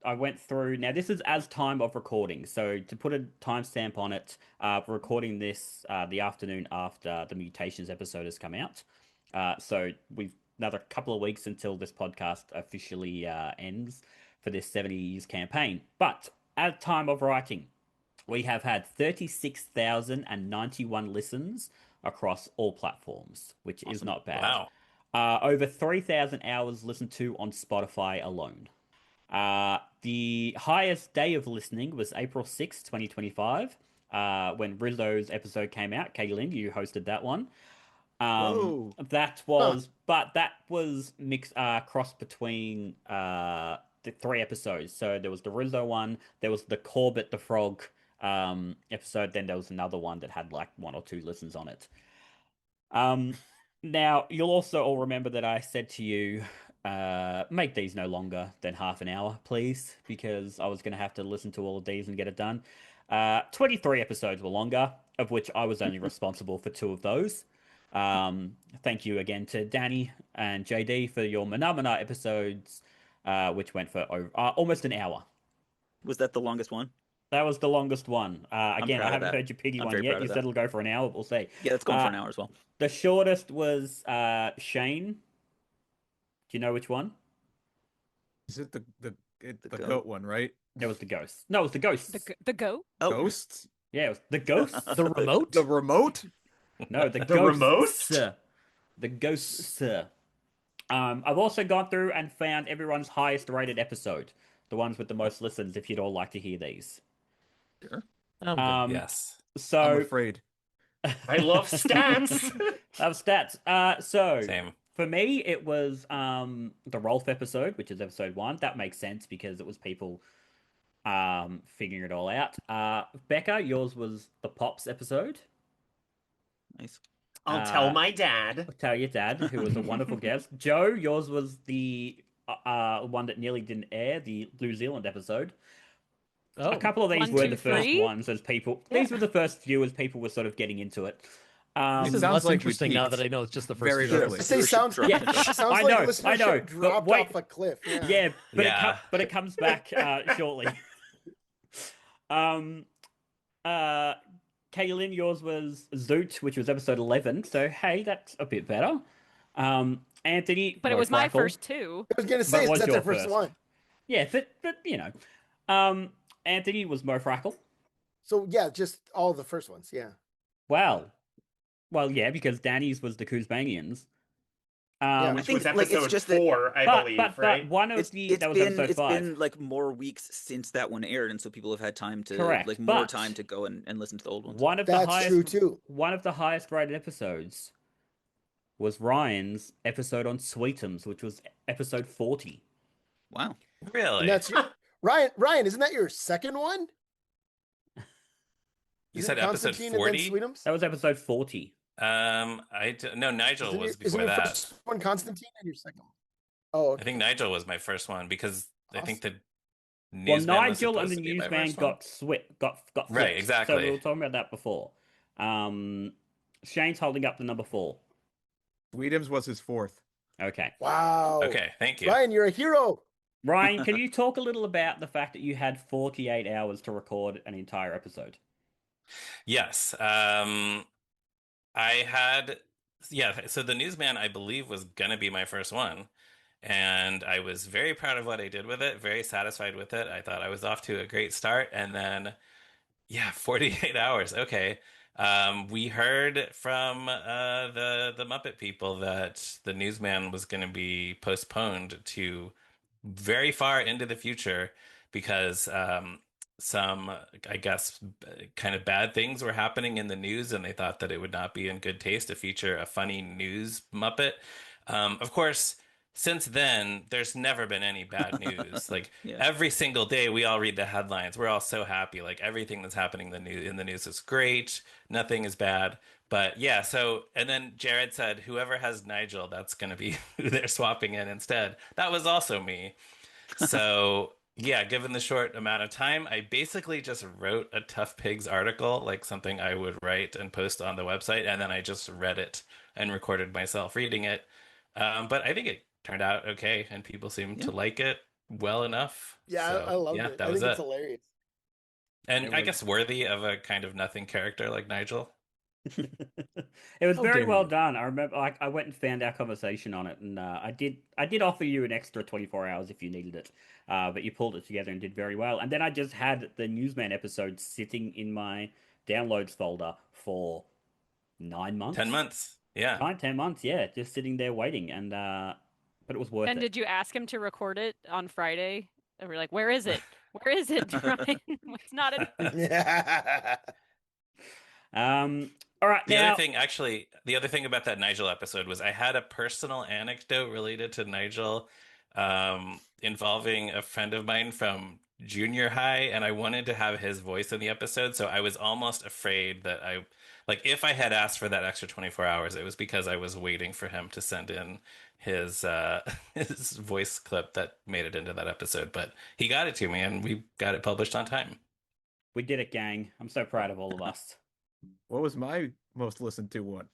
I went through. Now, this is as time of recording. So to put a timestamp on it, we're recording this the afternoon after the Mutations episode has come out. So we've another couple of weeks until this podcast officially ends for this 70s campaign. But at time of writing, we have had 36,091 listens across all platforms, which is Awesome. not bad. Wow. Over 3,000 hours listened to on Spotify alone. The highest day of listening was April 6th, 2025, when Rizzo's episode came out. Katie Lynn, you hosted that one. Whoa. Huh. But that was mixed, crossed between the three episodes. So there was the Rizzo one, there was the Corbett the Frog episode, then there was another one that had like one or two listens on it. Um, Now you'll also all remember that I said to you, make these no longer than half an hour, please, because I was going to have to listen to all of these and get it done. 23 episodes were longer, of which I was only responsible for two of those. Thank you again to Danny and JD for your Manamana episodes, which went for almost an hour. Was that the longest one? That was the longest one. Again, I proud of haven't that. heard your piggy I'm one very yet. proud You of said that. it'll go for an hour. We'll see. Yeah, it's going for an hour as well. The shortest was Shane. Do you know which one? Is it the The goat goat? one, right? It was the ghost. No, it was the ghosts. The goat? Oh, Ghosts? Yeah, it was the ghosts. The remote? The remote? No, the The ghosts. remote? The ghosts. I've also gone through and found everyone's highest rated episode, the ones with the most listens. If you'd all like to hear these. Sure. I'm good. Yes. I'm So afraid. I love stats. of stats. So Same. for me, it was the Rolf episode, which is episode 1. That makes sense because it was people figuring it all out. Becca, yours was the Pops episode. nice. I'll tell my dad. Tell your dad, who was a wonderful guest. Joe, yours was the one that nearly didn't air, the New Zealand episode. Oh, A couple of these 1, were 2, the first 3? ones as people. Yeah. These were the first few as people were sort of getting into it. this It is sounds less like we interesting now peaked that I know it's just the first very few quickly. I episodes. say Viewership sounds dropped. Yeah. sounds I like know, listenership I know, but dropped wait. off a cliff. Yeah. Yeah, but Yeah. but it comes back shortly. Uh, Kaylin, yours was Zoot, which was episode 11. So hey, that's a bit better. Anthony, But it was my Mofrackle. first two. I was gonna But say, is what's that your their first first? one? Yeah, but you know, Anthony was Mofrackle. So yeah, just all the first ones. Yeah. Well, yeah, because Danny's was the Kuzbanians. Yeah. Which think, was like, it's episode just that- 4, I believe, right? but one of that was episode 5. Been like more weeks since that one aired, and so people have had time to Correct, like more but time to go and listen to the old ones. One of the That's highest, true too. One of the highest rated episodes was Ryan's episode on Sweetums, which was episode 40. Wow. Really? And that's your, Ryan, isn't that your second one? You Isn't said it episode Constantine and 40? then Sweetums? That was episode 40. No, Nigel Isn't was your- before isn't your that. first one Constantine and your second one? Oh, okay. I think Nigel was my first one because I think the Well, newsman was Nigel and supposed the to be my newsman first one. got flipped. Right, So exactly. we were talking about that before. Shane's holding up the number 4. Sweetums was his fourth. Okay. Wow. Okay, thank you. Ryan, you're a hero. Ryan, can you talk a little about the fact that you had 48 hours to record an entire episode? Yes. I had, so the newsman, I believe, was gonna be my first one. And I was very proud of what I did with it, very satisfied with it. I thought I was off to a great start. And then, 48 hours. Okay. We heard from the Muppet people that the newsman was going to be postponed to very far into the future because some, I guess, kind of bad things were happening in the news, and they thought that it would not be in good taste to feature a funny news Muppet. Of course, since then, there's never been any bad news. Like Yeah. every single day, we all read the headlines. We're all so happy. Like everything that's happening in the news is great. Nothing is bad. But yeah, so and then Jared said, whoever has Nigel, that's going to be who they're swapping in instead. That was also me. So yeah, given the short amount of time, I basically just wrote a Tough Pigs article, like something I would write and post on the website, and then I just read it and recorded myself reading it. But I think it turned out okay, and people seem to like it well enough. Yeah, So, I love yeah, it. that I was think it's it. hilarious. And It I was- guess worthy of a kind of nothing character like Nigel. It was How very dare well you. done. I remember, I went and found our conversation on it, and I did offer you an extra 24 hours if you needed it, but you pulled it together and did very well. And then I just had the Newsman episode sitting in my downloads folder for 9 months. 10 months. Yeah. 10 months, yeah, just sitting there waiting, and but it was worth And it. did you ask him to record it on Friday? And we're like, where is it? Where is it, Ryan? It's not in. Yeah. All right, The now other thing, actually, the other thing about that Nigel episode was I had a personal anecdote related to Nigel, involving a friend of mine from junior high, and I wanted to have his voice in the episode, so I was almost afraid that if I had asked for that extra 24 hours, it was because I was waiting for him to send in his his voice clip that made it into that episode, but he got it to me, and we got it published on time. we did it, gang. I'm so proud of all of us. What was my most listened to one?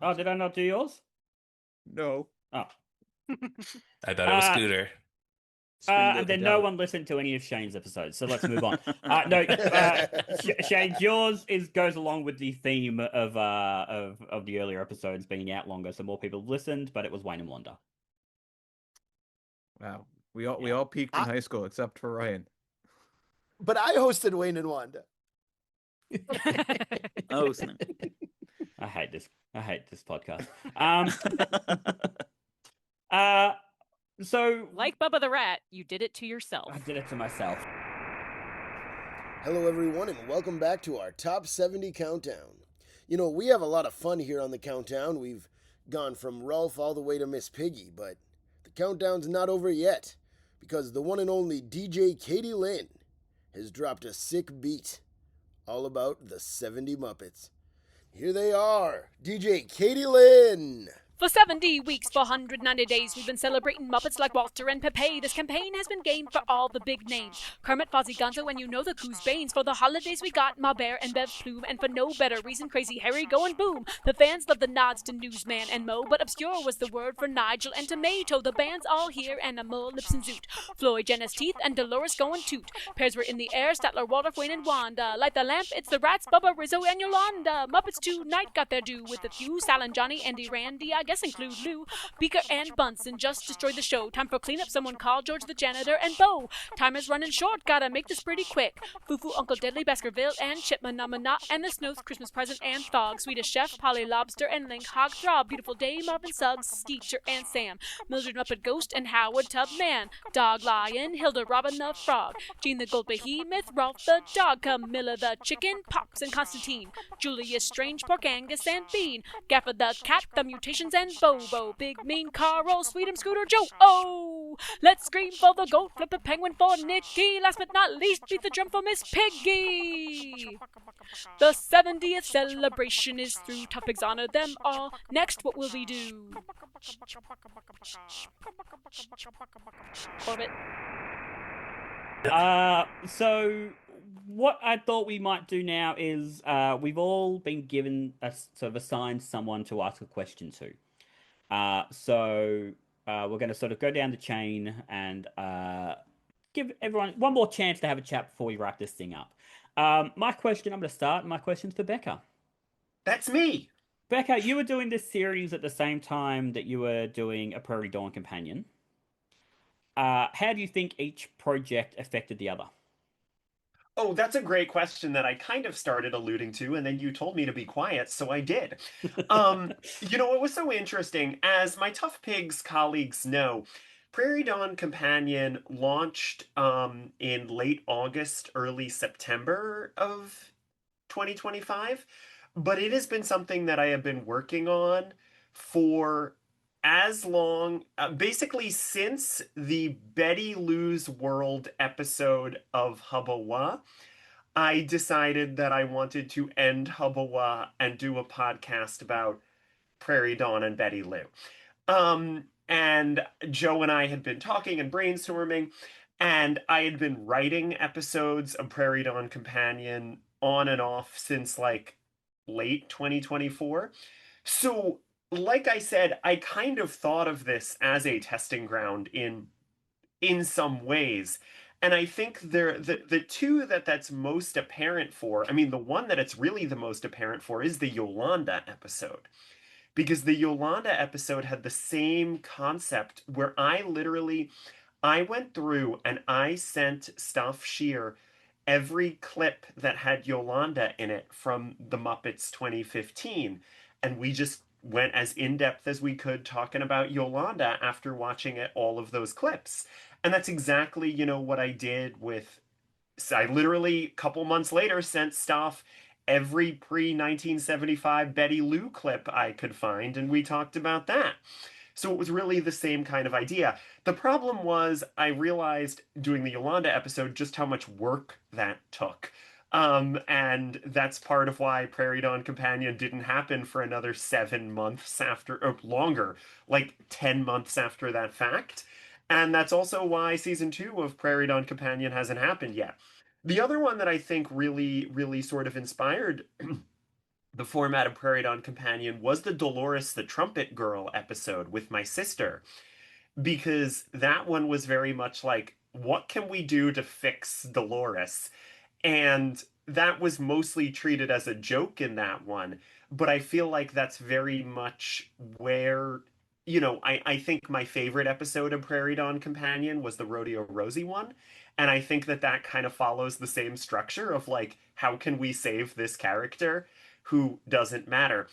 Oh, did I not do yours? No. Oh, I thought it was Uh, Scooter. Screamed And it. then no one listened to any of Shane's episodes, so let's move on. No, Shane, yours goes along with the theme of the earlier episodes being out longer, so more people listened, but it was Wayne and Wanda. Wow. We all peaked in high school except for Ryan. But I hosted Wayne and Wanda. Oh, snap. I hate this podcast. So Like Bubba the Rat, you did it to yourself. I did it to myself. Hello, everyone, and welcome back to our Top 70 Countdown. You know, we have a lot of fun here on the countdown. We've gone from Rolf all the way to Miss Piggy, but the countdown's not over yet, because the one and only DJ Katie Lynn has dropped a sick beat all about the 70 Muppets. Here they are, DJ Katie Lynn. For 70 weeks, for 190 days, we've been celebrating Muppets like Walter and Pepe. This campaign has been game for all the big names. Kermit, Fozzie, Gonzo, and you know the Coos Banes. For the holidays, we got Ma Bear and Bev Plume. And for no better reason, Crazy Harry going boom. The fans love the nods to Newsman and Mo, but obscure was the word for Nigel and Tomato. The band's all here, and more lips and zoot. Floyd, Janice, Teeth, and Dolores going toot. Pairs were in the air, Statler, Waldorf, Wayne, and Wanda. Light the lamp, it's the Rats, Bubba, Rizzo, and Yolanda. Muppets tonight got their due with a few. Sal and Johnny, Andy, Randy, I guess include Lou. Beaker and Bunsen just destroyed the show. Time for cleanup, someone call George the janitor and Bo. Time is running short, gotta make this pretty quick. Fufu, Uncle Deadly, Baskerville, and Chipmunk, Namana, and the Snow's Christmas present and Thog. Swedish Chef, Polly Lobster, and Link, Hog Throb, Beautiful Day, Marvin Suggs, Skeecher, and Sam. Mildred Muppet Ghost, and Howard Tubman. Dog Lion, Hilda Robin the Frog. Gene the Gold Behemoth, Rolf the Dog, Camilla the Chicken, Pox and Constantine. Julius Strange, Pork Angus, and Bean. Gaffer the Cat, the Mutations, and Bobo. Big Mean Carl, Sweet'em Scooter Joe. Oh, let's scream for the goat, flip a penguin for Nikki. Last but not least, beat the drum for Miss Piggy. The 70th celebration is through. Tough Pigs honor them all. Next, what will we do? Orbit. So what I thought we might do now is we've all been given sort of assigned someone to ask a question to. So we're going to sort of go down the chain and give everyone one more chance to have a chat before we wrap this thing up. My question's for Becca. That's me. Becca, you were doing this series at the same time that you were doing A Prairie Dawn Companion. How do you think each project affected the other? Oh, that's a great question that I kind of started alluding to, and then you told me to be quiet, so I did. You know, it was so interesting. As my Tough Pigs colleagues know, Prairie Dawn Companion launched in late August, early September of 2025, but it has been something that I have been working on for as long, basically since the Betty Lou's World episode of Hubba, I decided that I wanted to end Hubba and do a podcast about Prairie Dawn and Betty Lou. And Joe and I had been talking and brainstorming, and I had been writing episodes of Prairie Dawn Companion on and off since like late 2024. So like I said, I kind of thought of this as a testing ground in some ways. And I think the two that's most apparent for, I mean, the one that it's really the most apparent for is the Yolanda episode. Because the Yolanda episode had the same concept where I went through and I sent Staff Shear every clip that had Yolanda in it from the Muppets 2015. And we just went as in-depth as we could talking about Yolanda after watching all of those clips. And that's exactly, you know, what I did with... I literally, a couple months later, sent Staff every pre-1975 Betty Lou clip I could find, and we talked about that. So it was really the same kind of idea. The problem was I realized doing the Yolanda episode just how much work that took. And that's part of why Prairie Dawn Companion didn't happen for another 7 months after, or longer, like 10 months after that fact. And that's also why season 2 of Prairie Dawn Companion hasn't happened yet. The other one that I think really, really sort of inspired the format of Prairie Dawn Companion was the Dolores the Trumpet Girl episode with my sister. because that one was very much like, what can we do to fix Dolores? And that was mostly treated as a joke in that one. But I feel like that's very much where, I think my favorite episode of Prairie Dawn Companion was the Rodeo Rosie one. And I think that that kind of follows the same structure of like, how can we save this character who doesn't matter?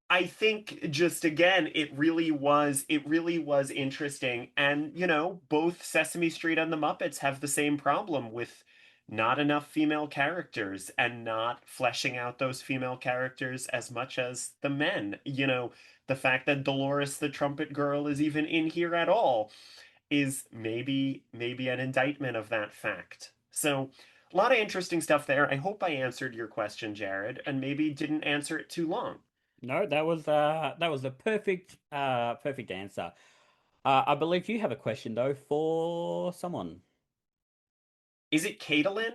I think just again, it really was interesting. And, both Sesame Street and the Muppets have the same problem with not enough female characters and not fleshing out those female characters as much as the men. The fact that Dolores the Trumpet Girl is even in here at all is maybe an indictment of that fact. So, a lot of interesting stuff there. I hope I answered your question, Jared, and maybe didn't answer it too long. No, that was a perfect answer. I believe you have a question though for someone. Is it Caitlin?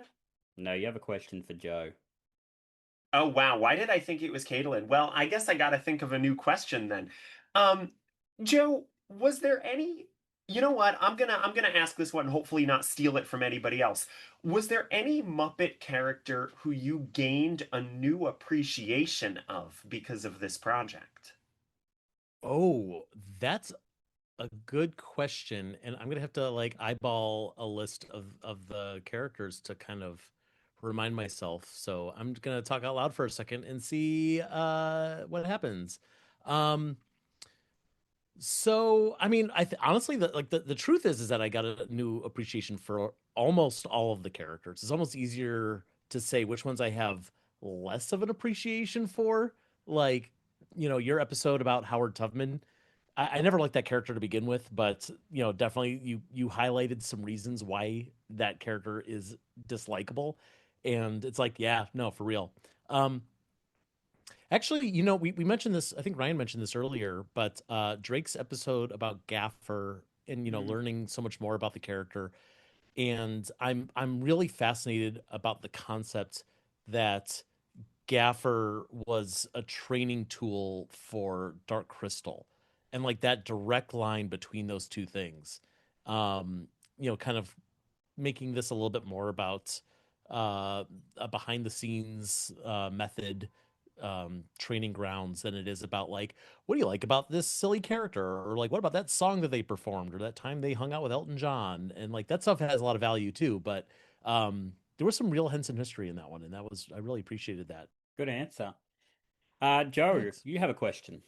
No, you have a question for Joe. Oh wow, why did I think it was Caitlin? Well, I guess I gotta think of a new question then. Um, Joe, was there any you know what? I'm gonna ask this one, hopefully not steal it from anybody else. Was there any Muppet character who you gained a new appreciation of because of this project? Oh, that's a good question, and I'm gonna have to like eyeball a list of the characters to kind of remind myself. So I'm gonna talk out loud for a second and see what happens. Um, so I mean, honestly, the truth is that I got a new appreciation for almost all of the characters. It's almost easier to say which ones I have less of an appreciation for. Like, your episode about Howard Tubman. I never liked that character to begin with, but definitely you highlighted some reasons why that character is dislikable, and it's like, yeah, no, for real. Um, Actually, we mentioned this. I think Ryan mentioned this earlier, but Drake's episode about Gaffer and Mhm. learning so much more about the character, and I'm really fascinated about the concept that Gaffer was a training tool for Dark Crystal, and like that direct line between those two things, kind of making this a little bit more about a behind the scenes method training grounds than it is about like, what do you like about this silly character, or like what about that song that they performed, or that time they hung out with Elton John, and like that stuff has a lot of value too. But there was some real hints in history in that one, and I really appreciated that. Good answer. Joe, Thanks. you have a question.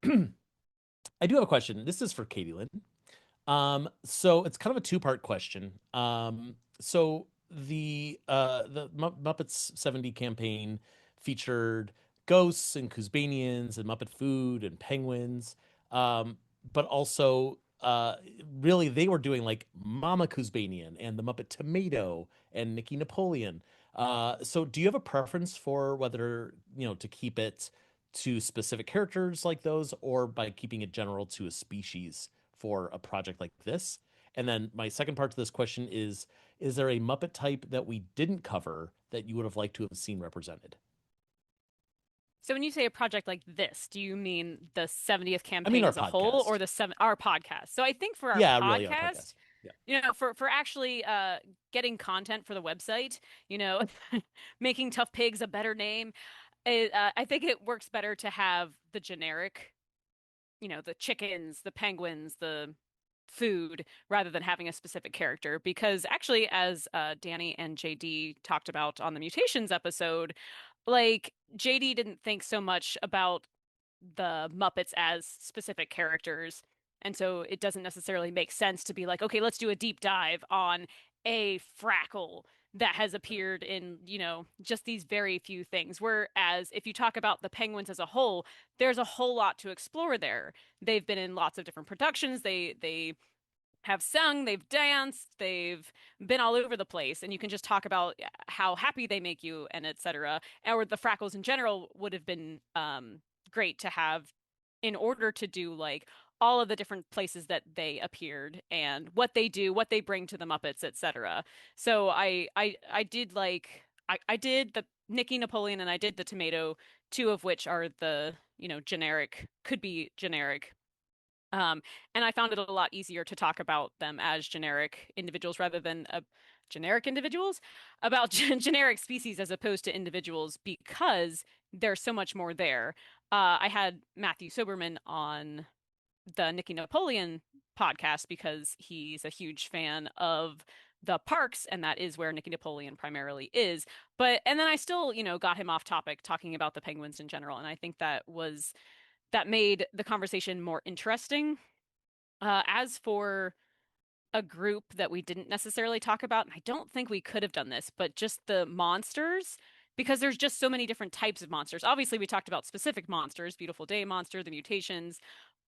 I do have a question. This is for Katie Lynn. So it's kind of a two-part question. So the Muppets 70 campaign featured ghosts and Kuzbanians and Muppet food and penguins. But also really they were doing like Mama Kuzbanian and the Muppet Tomato and Nikki Napoleon. So do you have a preference for whether, to keep it to specific characters like those, or by keeping it general to a species for a project like this? And then my second part to this question is there a Muppet type that we didn't cover that you would have liked to have seen represented? So when you say a project like this, do you mean the 70th I mean, campaign our as a whole or podcast. our podcast? So I think for our Yeah, really, our podcast, podcast. Yeah. for actually getting content for the website, making Tough Pigs a better name, I think it works better to have the generic, the chickens, the penguins, the food, rather than having a specific character. Because actually, as Danny and JD talked about on the mutations episode, like JD didn't think so much about the Muppets as specific characters. And so it doesn't necessarily make sense to be like, okay, let's do a deep dive on a Frackle that has appeared in, just these very few things. Whereas if you talk about the Penguins as a whole, there's a whole lot to explore there. They've been in lots of different productions. They have sung, they've danced, they've been all over the place, and you can just talk about how happy they make you and etc. Or the Frackles in general would have been great to have in order to do like all of the different places that they appeared and what they do, what they bring to the Muppets, etc. So I did I did the Nikki Napoleon and I did the Tomato, two of which are the generic, could be generic And I found it a lot easier to talk about them as generic individuals rather than generic individuals, about generic species as opposed to individuals, because there's so much more there. I had Matthew Soberman on the Nikki Napoleon podcast because he's a huge fan of the parks, and that is where Nikki Napoleon primarily is. And then I still, got him off topic talking about the penguins in general, and I think that made the conversation more interesting. As for a group that we didn't necessarily talk about, and I don't think we could have done this, but just the monsters, because there's just so many different types of monsters. Obviously, we talked about specific monsters, Beautiful Day monster, the mutations,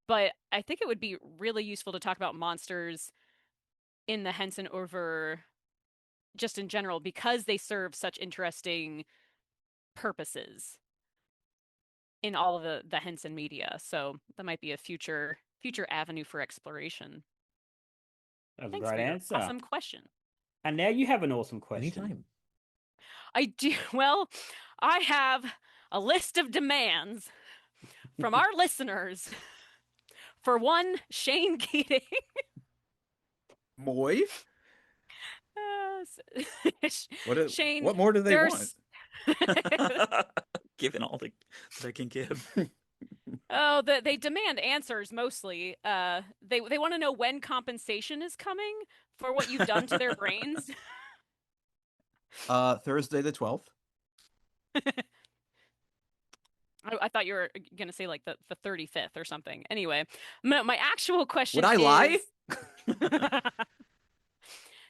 but I think it would be really useful to talk about monsters in the Henson over just in general, because they serve such interesting purposes in all of the Henson media. So that might be a future avenue for exploration. That was Thanks a for great your answer. awesome question. And now you have an awesome question. Anytime. I do. Well, I have a list of demands from our listeners. For one, Shane Keating. Moy? Shane, What more do they want? Given all that I can give. Oh, they demand answers mostly. They want to know when compensation is coming for what you've done to their brains. Thursday the 12th. I thought you were gonna say like the 35th or something. Anyway, my actual question Would I lie?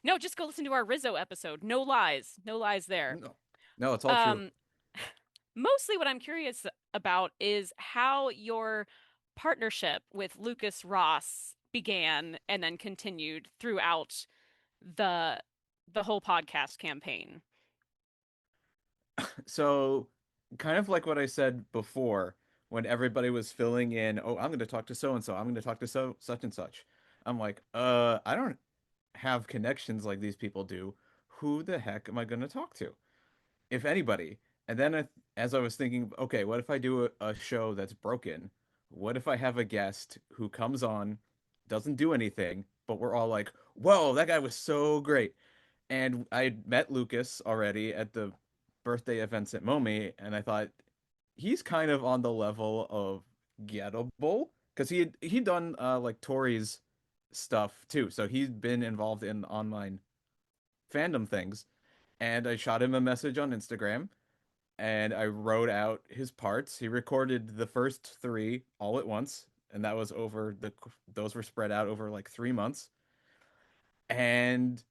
No, just go listen to our Rizzo episode. No lies there. No, it's all true. Mostly what I'm curious about is how your partnership with Lucas Ross began and then continued throughout the whole podcast campaign. So, kind of like what I said before, when everybody was filling in, oh, I'm going to talk to so and so, I'm going to talk to such and such. I'm like, I don't have connections like these people do. Who the heck am I going to talk to, if anybody? And then as I was thinking, okay, what if I do a show that's broken? What if I have a guest who comes on, doesn't do anything, but we're all like, whoa, that guy was so great. And I met Lucas already at the birthday events at Momi, and I thought he's kind of on the level of gettable, because he'd done like Tori's stuff too, so he'd been involved in online fandom things. And I shot him a message on Instagram, and I wrote out his parts. He recorded the first 3 all at once, and that was those were spread out over like 3 months. And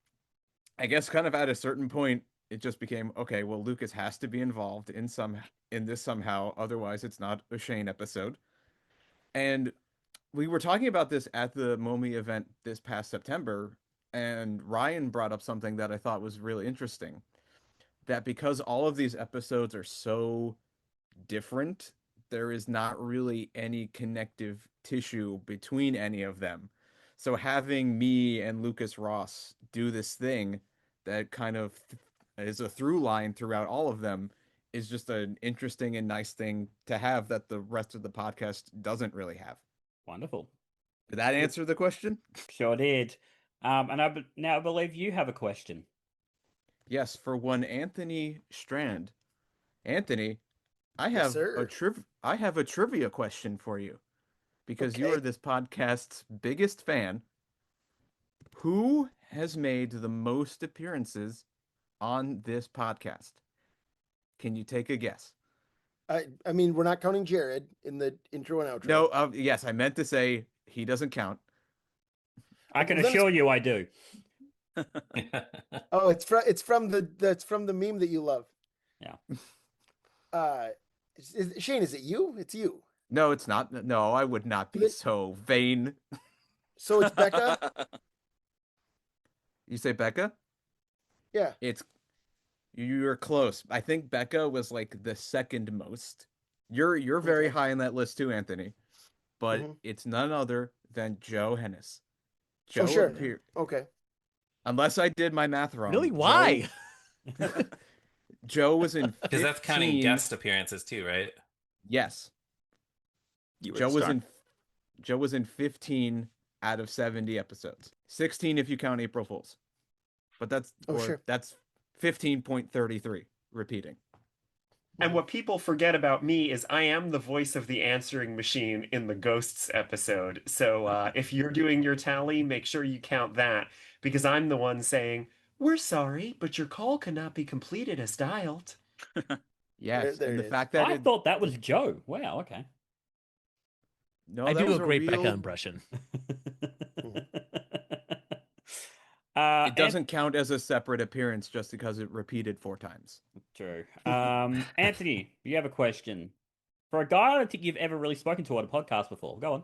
I guess kind of at a certain point, it just became, okay, well, Lucas has to be involved in this somehow, otherwise it's not a Shane episode. And we were talking about this at the Momi event this past September, and Ryan brought up something that I thought was really interesting. That because all of these episodes are so different, there is not really any connective tissue between any of them. So having me and Lucas Ross do this thing that kind of is a through line throughout all of them is just an interesting and nice thing to have that the rest of the podcast doesn't really have. Wonderful. Did that answer the question? Sure did. And now I believe you have a question. Yes, for one Anthony Strand. Anthony, I have I have a trivia question for you, because you are this podcast's biggest fan. Who has made the most appearances on this podcast? Can you take a guess? I mean, we're not counting Jared in the intro and outro. No, yes, I meant to say he doesn't count. I can assure you I do. Oh, it's from the meme that you love. Yeah. Shane, is it you? It's you. No, it's not. No, I would not be so vain. So it's Becca? You say Becca? Yeah. You're close. I think Becca was like the second most. You're very high on that list too, Anthony. But it's none other than Joe Hennis. Joe sure. Okay. Unless I did my math wrong. Really? Why? Joe was in 15... Because that's counting guest appearances too, right? Yes. You were Joe the was star. in Joe was in 15 out of 70 episodes. 16 if you count April Fools. But that's that's 15.33 repeating. And what people forget about me is I am the voice of the answering machine in the Ghosts episode. So if you're doing your tally, make sure you count that because I'm the one saying, "We're sorry, but your call cannot be completed as dialed." Yes, There and it the is. fact that I thought that was Joe. Wow, okay. no, I that do was a great real. Becca impression. It doesn't count as a separate appearance just because it repeated 4 times. True. Anthony, you have a question for a guy I don't think you've ever really spoken to on a podcast before. Go on.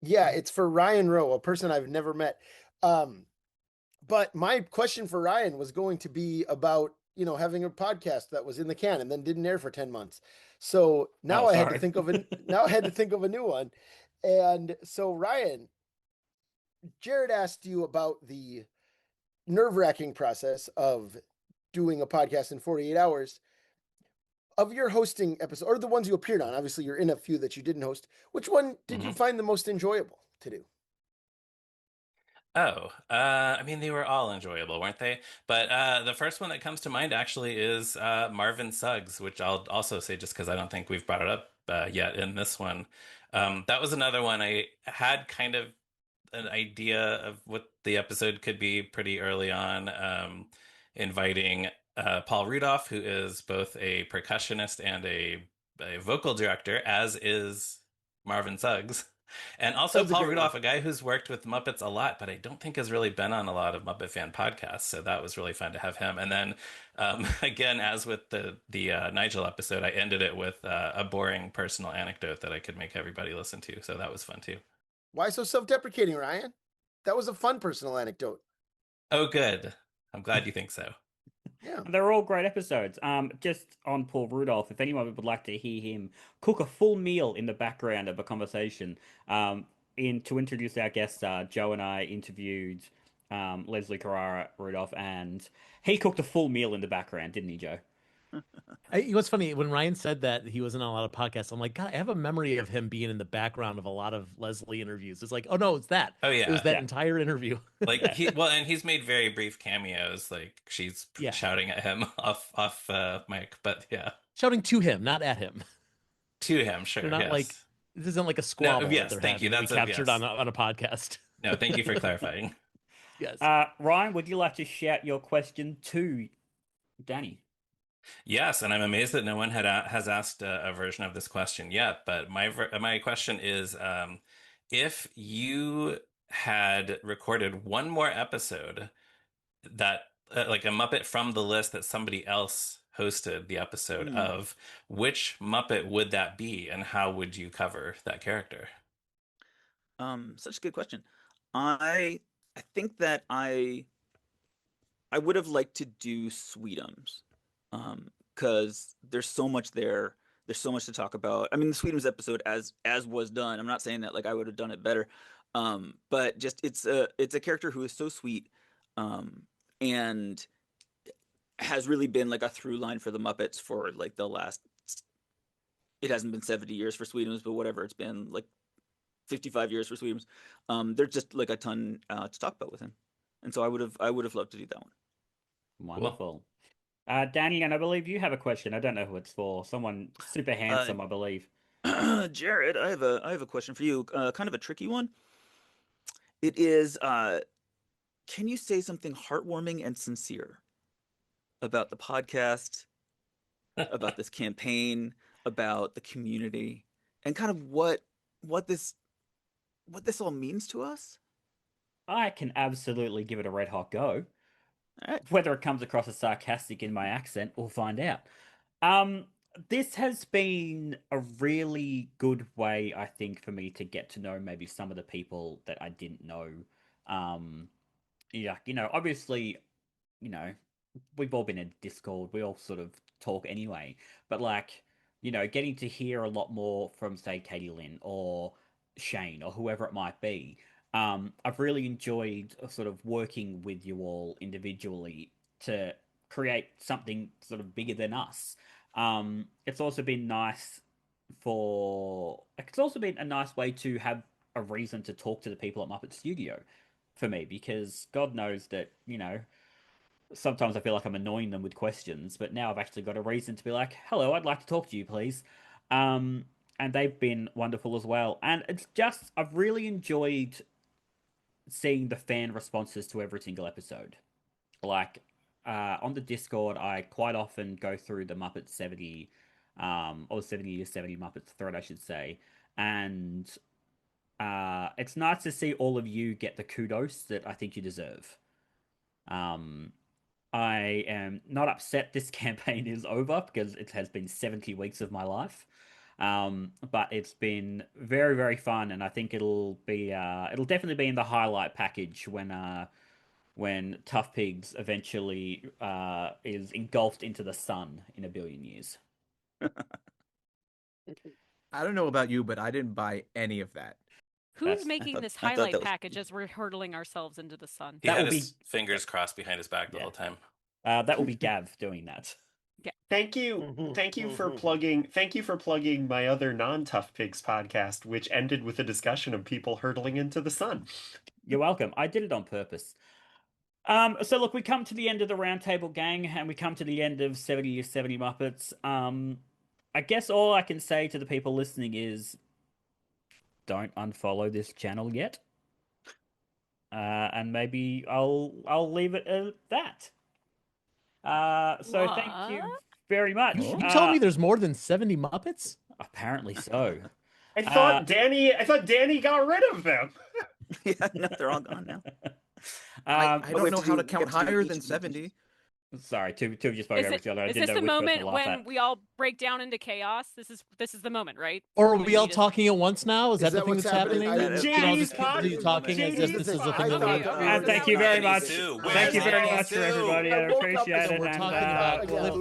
Yeah, it's for Ryan Rowe, a person I've never met. But my question for Ryan was going to be about, having a podcast that was in the can and then didn't air for 10 months. So now I had to think of a new one. And so Ryan, Jared asked you about the nerve-wracking process of doing a podcast in 48 hours. Of your hosting episode, or the ones you appeared on, obviously you're in a few that you didn't host. Which one did you find the most enjoyable to do? Oh, I mean, they were all enjoyable, weren't they? But the first one that comes to mind actually is Marvin Suggs, which I'll also say just because I don't think we've brought it up yet in this one. That was another one I had kind of an idea of what the episode could be pretty early on, inviting Paul Rudolph, who is both a percussionist and a vocal director, as is Marvin Suggs. And also Paul Rudolph, a guy who's worked with Muppets a lot, but I don't think has really been on a lot of Muppet fan podcasts. So that was really fun to have him. And then again, as with the Nigel episode, I ended it with a boring personal anecdote that I could make everybody listen to. So that was fun too. Why so self-deprecating, Ryan? That was a fun personal anecdote. Oh, good. I'm glad you think so. Yeah. They're all great episodes. Just on Paul Rudolph, if anyone would like to hear him cook a full meal in the background of a conversation, to introduce our guests, Joe and I interviewed Leslie Carrara Rudolph, and he cooked a full meal in the background, didn't he, Joe? What's funny, when Ryan said that he wasn't on a lot of podcasts, I'm like, God, I have a memory of him being in the background of a lot of Leslie interviews. It's like, oh no, it's that. Oh yeah, it was that entire interview. Like and he's made very brief cameos. Like she's shouting at him off mic, but yeah, shouting to him, not at him. To him, sure. They're not yes. like this isn't like a squabble. No, yes, that they're thank you. having That's we captured on a podcast. No, thank you for clarifying. Yes. Ryan, would you like to shout your question to Danny? Yes, and I'm amazed that no one has asked a version of this question yet. But my question is, if you had recorded one more episode that, like a Muppet from the list that somebody else hosted the episode of, which Muppet would that be, and how would you cover that character? Such a good question. I think that I would have liked to do Sweetums. Because there's so much there. There's so much to talk about. I mean, the Sweetums episode, as was done. I'm not saying that like I would have done it better, but just it's a character who is so sweet, and has really been like a through line for the Muppets for like the last. It hasn't been 70 years for Sweetums, but whatever, it's been like 55 years for Sweetums. There's just like a ton to talk about with him, and so I would have loved to do that one. Wonderful. Cool. Danny, and I believe you have a question. I don't know who it's for. Someone super handsome, I believe. Jared, I have a question for you. Kind of a tricky one. It is, can you say something heartwarming and sincere about the podcast, about this campaign, about the community, and kind of what this all means to us? I can absolutely give it a red hot go. All right. Whether it comes across as sarcastic in my accent, we'll find out. This has been a really good way, I think, for me to get to know maybe some of the people that I didn't know. Obviously, we've all been in Discord. We all sort of talk anyway. But getting to hear a lot more from, say, Katie Lynn or Shane or whoever it might be. I've really enjoyed sort of working with you all individually to create something sort of bigger than us. It's also been a nice way to have a reason to talk to the people at Muppet Studio for me, because God knows that, sometimes I feel like I'm annoying them with questions, but now I've actually got a reason to be like, hello, I'd like to talk to you, please. And they've been wonderful as well. And it's just, I've really enjoyed seeing the fan responses to every single episode. Like, on the Discord, I quite often go through the Muppet 70, or 70 Years 70 Muppets thread, I should say. And it's nice to see all of you get the kudos that I think you deserve. I am not upset this campaign is over, because it has been 70 weeks of my life. But it's been very, very fun, and I think it'll definitely be in the highlight package when Tough Pigs eventually is engulfed into the sun in a billion years. I don't know about you, but I didn't buy any of that. Who's making this I thought highlight that was- package as we're hurtling ourselves into the sun? He That had will his fingers crossed behind his back the whole time. That will be Gav doing that. Thank you for plugging my other non-Tough Pigs podcast, which ended with a discussion of people hurtling into the sun. You're welcome. I did it on purpose. So look, we come to the end of the Roundtable gang, and we come to the end of 70 Years 70 Muppets. I guess all I can say to the people listening is, don't unfollow this channel yet. And maybe I'll leave it at that. So thank you very much. You telling me there's more than 70 Muppets? Apparently so. I thought Danny got rid of them. Yeah, no, they're all gone now. I but we don't have know to how do- to we count have to do higher each than of these. 70. Sorry, two just spoke over each other. I Is didn't this know the which person moment to laugh when at. we all break down into chaos? This is the moment, right? Or are When we all need us- talking at once now? Is that the that thing what's that's happening? happening? I didn't- Can all JD's just continue talking as if this is a thing that I we're thought- And thank you very much. Sue, Thank where's you very Lady much for Sue? everybody. I I woke up appreciate and it. we're And, talking about Lucas.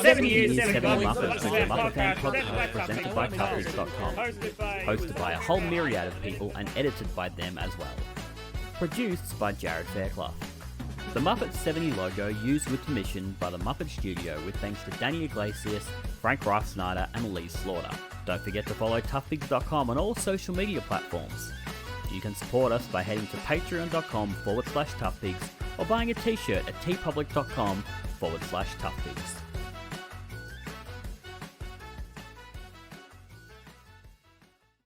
70 Years, 70 70 Muppets is a Muppet fan podcast podcast presented by Tuffers.com. Hosted by a whole myriad of people and edited by them as well. Produced by Jared Fairclough. The Muppet 70 logo used with permission by the Muppet Studio with thanks to Danny Iglesias, Frank Rice Snyder and Lee Slaughter. Don't forget to follow Tuffpigs.com on all social media platforms. You can support us by heading to patreon.com/Tuffpigs or buying a t-shirt at tpublic.com/Tuffpigs.